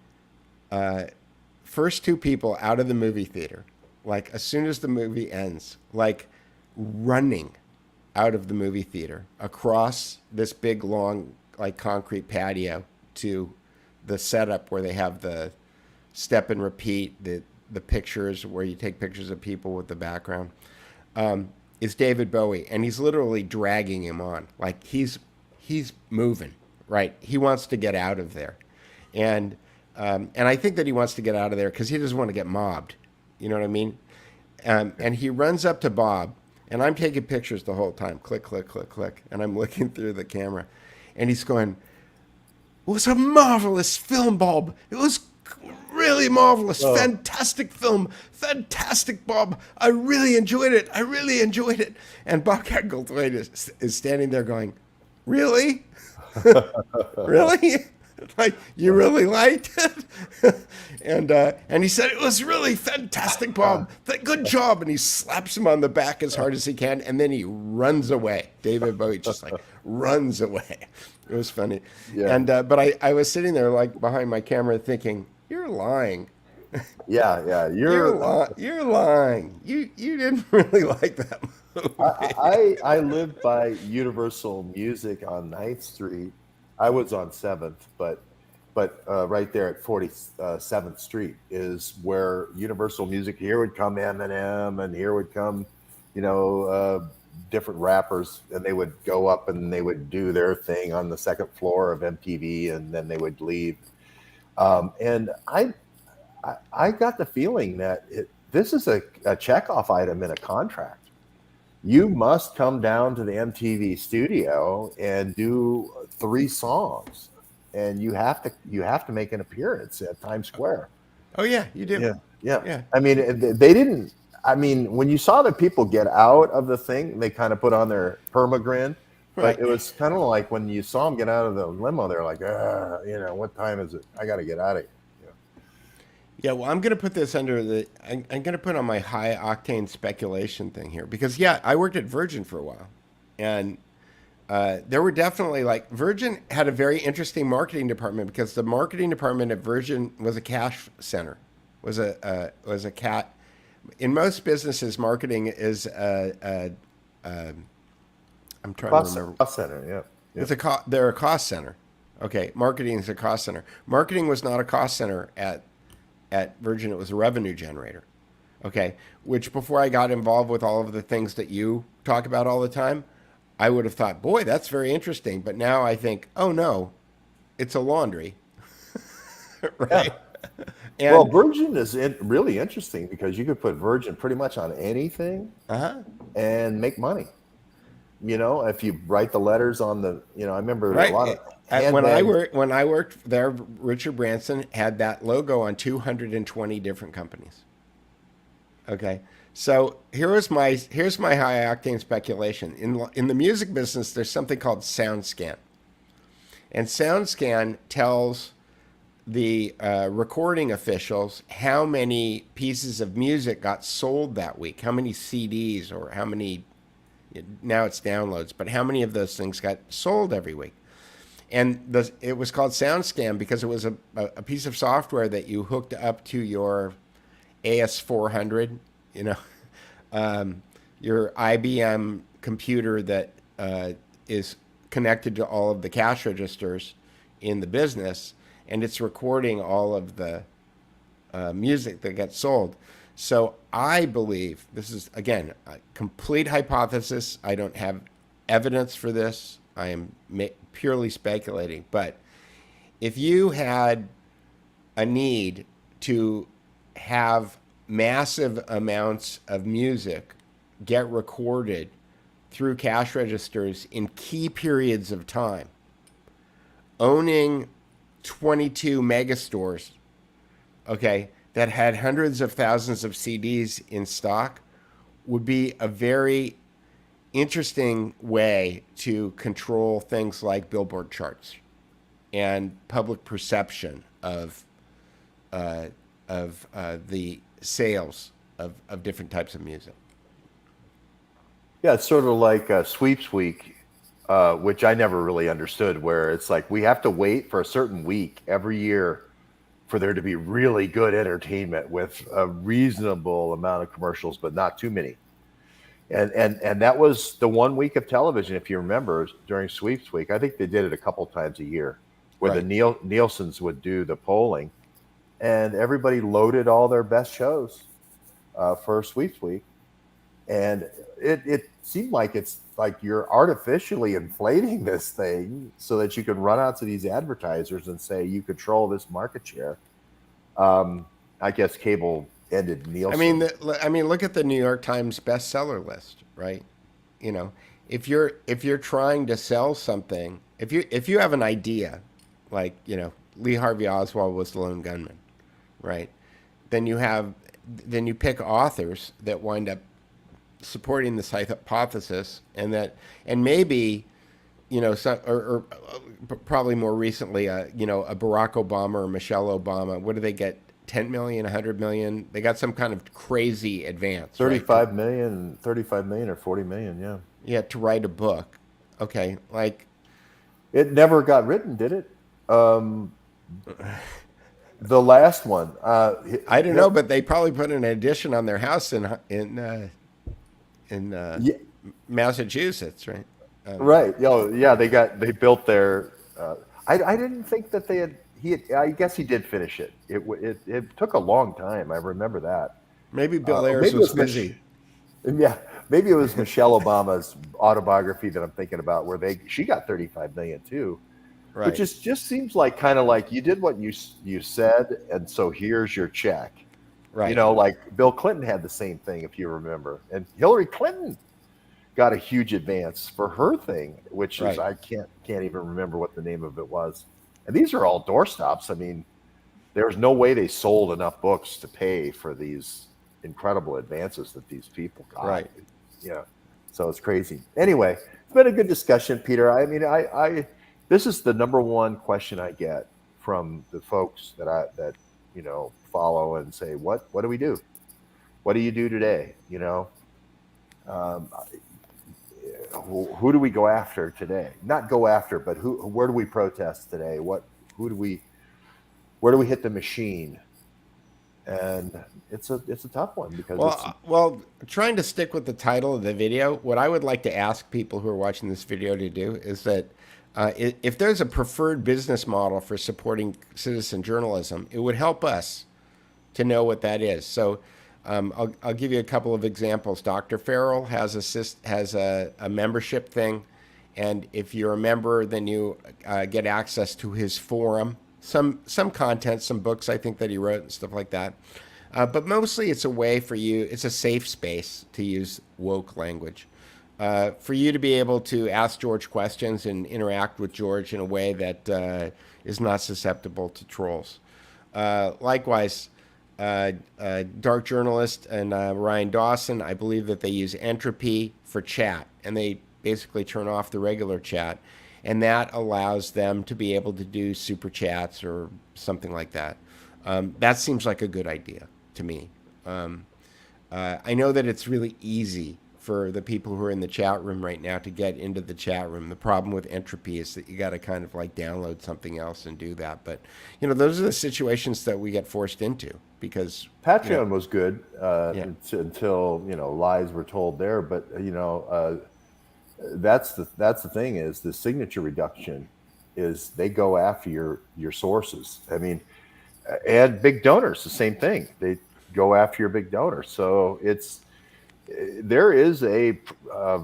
first two people out of the movie theater, like as soon as the movie ends, like running out of the movie theater across this big long like concrete patio to the setup where they have the step and repeat, the pictures where you take pictures of people with the background, is David Bowie, and he's literally dragging him on. Like he's moving, right? He wants to get out of there. And I think that he wants to get out of there because he doesn't want to get mobbed. You know what I mean? And he runs up to Bob, and I'm taking pictures the whole time. Click, click, click, click. And I'm looking through the camera. And he's going, "It was a marvelous film, Bob. It was really marvelous. Oh. Fantastic film. Fantastic, Bob. I really enjoyed it. I really enjoyed it." And Bobcat Goldthwait is standing there going, "Really? Really? Like, you really liked it?" And he said, "It was really fantastic, Bob. Good job." And he slaps him on the back as hard as he can, and then he runs away. David Bowie just like runs away. It was funny. Yeah. And but I was sitting there like behind my camera thinking, "You're lying." Yeah. You're lying. You didn't really like that movie. I lived by Universal Music on 9th Street. I was on 7th, but right there at 47th Street is where Universal Music. Here would come Eminem, and here would come, different rappers, and they would go up and they would do their thing on the second floor of MTV, and then they would leave. And I got the feeling that this is a checkoff item in a contract. You must come down to the MTV studio and do 3 songs, and you have to make an appearance at Times Square. Oh yeah, you do. Yeah. I mean, they didn't. I mean, when you saw the people get out of the thing, they kind of put on their perma-grin. Right. But it was kind of like when you saw them get out of the limo, they're like, what time is it? I got to get out of here. Yeah, well, I'm going to put this under I'm going to put on my high octane speculation thing here because, I worked at Virgin for a while, and there were definitely Virgin had a very interesting marketing department because the marketing department at Virgin was a cash center, was a cat. In most businesses, marketing is I'm trying to remember. Cost center, yeah. They're a cost center. Okay, marketing is a cost center. Marketing was not a cost center at Virgin. It was a revenue generator. Okay, which before I got involved with all of the things that you talk about all the time, I would have thought, boy, that's very interesting. But now I think, oh no, it's a laundry. Right? And, well, Virgin is really interesting because you could put Virgin pretty much on anything and make money. If you write the letters on the, I remember a lot of when I worked there, Richard Branson had that logo on 220 different companies. Okay. So here's my high octane speculation. In the music business, there's something called SoundScan, and SoundScan tells the recording officials how many pieces of music got sold that week, how many CDs or how many, now it's downloads, but how many of those things got sold every week. And it was called SoundScan because it was a piece of software that you hooked up to your AS400, your IBM computer that is connected to all of the cash registers in the business, and it's recording all of the music that gets sold. So I believe, this is, again, a complete hypothesis. I don't have evidence for this. I am purely speculating. But if you had a need to have massive amounts of music get recorded through cash registers in key periods of time, owning 22 mega stores, okay, that had hundreds of thousands of CDs in stock would be a very interesting way to control things like Billboard charts and public perception of the sales of different types of music. Yeah, it's sort of like Sweeps Week, which I never really understood, where it's like we have to wait for a certain week every year for there to be really good entertainment with a reasonable amount of commercials, but not too many. And that was the 1 week of television, if you remember, during Sweeps Week. I think they did it a couple times a year, where Right. the Nielsen's would do the polling, and everybody loaded all their best shows for Sweeps Week. And it seemed like it's like you're artificially inflating this thing so that you can run out to these advertisers and say you control this market share. I guess cable ended Nielsen. I mean, look at the New York Times bestseller list, right? If you're trying to sell something, if you have an idea, like Lee Harvey Oswald was the lone gunman, right? Then you pick authors that wind up supporting this hypothesis, and maybe or probably more recently, a Barack Obama or Michelle Obama. What do they get? 10 million, 100 million. They got some kind of crazy advance. 35 right? million or 40 million, yeah. Yeah, to write a book. Okay, like It never got written, did it? The last one. I don't know, but they probably put an addition on their house in Yeah, Massachusetts, right? right. Yeah, they built their. I didn't think that they had. I guess he did finish it. It took a long time. I remember that. Maybe Bill Ayers maybe it was was busy. Yeah, maybe it was Michelle Obama's autobiography that I'm thinking about, where she got 35 million too, Right. which just seems like kind of like you did what you said, and so here's your check. Right. Like Bill Clinton had the same thing, if you remember, and Hillary Clinton got a huge advance for her thing, which is Right. I can't even remember what the name of it was. And these are all doorstops. I mean, there's no way they sold enough books to pay for these incredible advances that these people got. Right. So it's crazy. Anyway, it's been a good discussion, Peter. I mean, I this is the number one question I get from the folks that follow and say, what do we do? What do you do today? Who do we go after today? Not go after, but where do we protest today? Where do we hit the machine? And it's a tough one because well, trying to stick with the title of the video, what I would like to ask people who are watching this video to do is that if there's a preferred business model for supporting citizen journalism, it would help us to know what that is. So I'll give you a couple of examples. Dr. Farrell has a membership thing, and if you're a member, then you get access to his forum, some content, some books I think that he wrote and stuff like that. But mostly it's a way for you, it's a safe space, to use woke language, for you to be able to ask George questions and interact with George in a way that is not susceptible to trolls. Likewise, Dark Journalist and Ryan Dawson, I believe that they use Entropy for chat, and they basically turn off the regular chat, and that allows them to be able to do super chats or something like that. That seems like a good idea to me. I know that it's really easy for the people who are in the chat room right now to get into the chat room. The problem with Entropy is that you got to kind of like download something else and do that. But, you know, those are the situations that we get forced into because Patreon was good Yeah. until, you know, lies were told there. But, you know, that's the thing is the signature reduction is they go after your sources. I mean, and big donors, the same thing. They go after your big donors. So there is a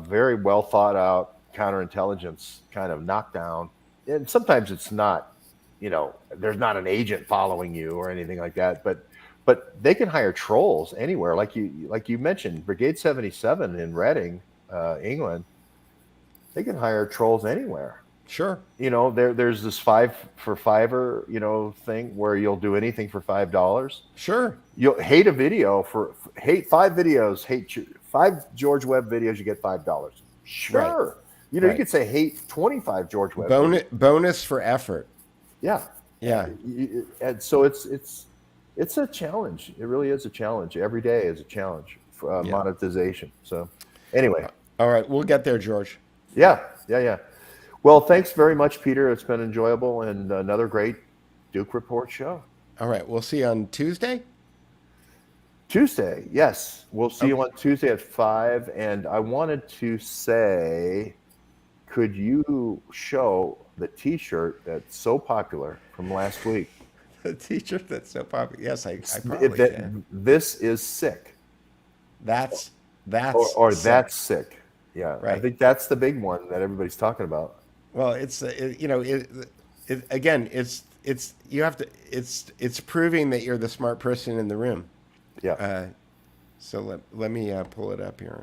very well thought out counterintelligence kind of knockdown. And sometimes it's not, you know, there's not an agent following you or anything like that, but they can hire trolls anywhere. Like you mentioned, Brigade 77 in Reading, England, they can hire trolls anywhere. Sure. You know, there's this 5 for $5, you know, thing where you'll do anything for $5. Sure. You'll hate a video hate 5 videos, 5 George Webb videos, you get $5. Sure. Right. You know, Right. you could say hate 25 George Webb videos. Bonus for effort. Yeah. Yeah. And so it's a challenge. It really is a challenge. Every day is a challenge for monetization. So anyway. All right. We'll get there, George. Yeah. Well, thanks very much, Peter. It's been enjoyable and another great Duke Report show. All right. We'll see you on Tuesday. Tuesday, yes. We'll see you on Tuesday at 5. And I wanted to say, could you show the T-shirt that's so popular from last week? The T-shirt that's so popular. Yes, I probably can. This is sick. That's or sick. That's sick. Yeah, Right. I think that's the big one that everybody's talking about. Well, it's you know again it's you have to it's proving that you're the smart person in the room. Yeah. So let me pull it up here.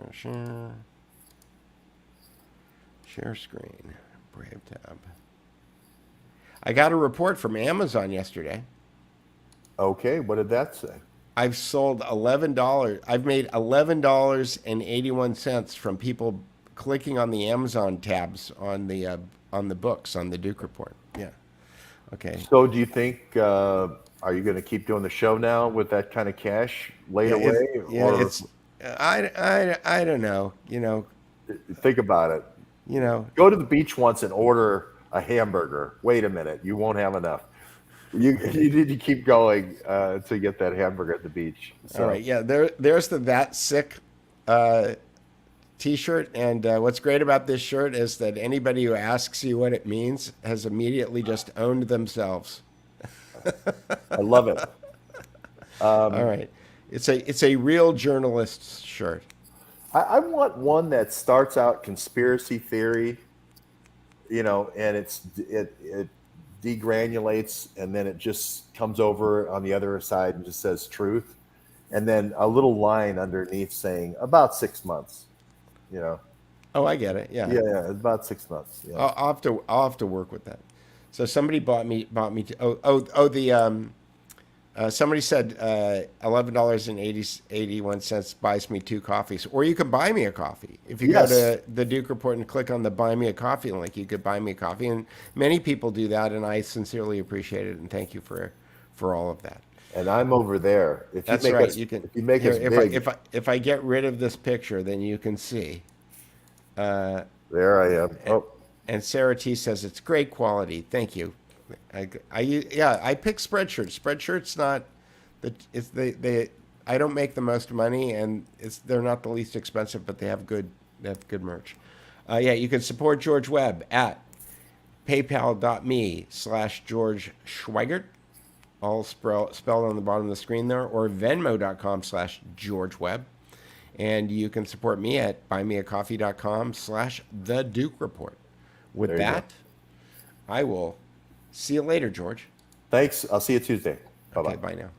Share screen. Brave tab. I got a report from Amazon yesterday. Okay, what did that say? I've sold $11. I've made $11.81 from people clicking on the Amazon tabs on the books on the Duke Report. Yeah. Okay. So do you think are you going to keep doing the show now with that kind of cash laid away? It's I don't know. You know. Think about it. You know. Go to the beach once and order a hamburger. Wait a minute, you won't have enough. You need to keep going to get that hamburger at the beach. So. All right, yeah. There's the That Sick T-shirt, and what's great about this shirt is that anybody who asks you what it means has immediately just owned themselves. I love it. All right, it's a real journalist's shirt. I want one that starts out conspiracy theory, you know, and it degranulates and then it just comes over on the other side and just says truth, and then a little line underneath saying about 6 months, you know. Oh, I get it. Yeah. Yeah, about 6 months. Yeah. I'll have to work with that. So somebody bought me. Somebody said $11.81 buys me 2 coffees, or you can buy me a coffee. If you go to the Duke Report and click on the Buy Me a Coffee link, you could buy me a coffee, and many people do that, and I sincerely appreciate it, and thank you for all of that. And I'm over there. If That's you make right. Us, you can. If you make us big, if I get rid of this picture, then you can see. There I am. And Sarah T says it's great quality. Thank you. I pick Spreadshirts. Spreadshirt's not I don't make the most money, and they're not the least expensive, but they have good merch. You can support George Webb at paypal.me/George Schweigert, all spelled on the bottom of the screen there, or venmo.com/George Webb. And you can support me at buymeacoffee.com/The Duke Report. With that, I will see you later, George. Thanks. I'll see you Tuesday. Bye-bye. Okay, bye now.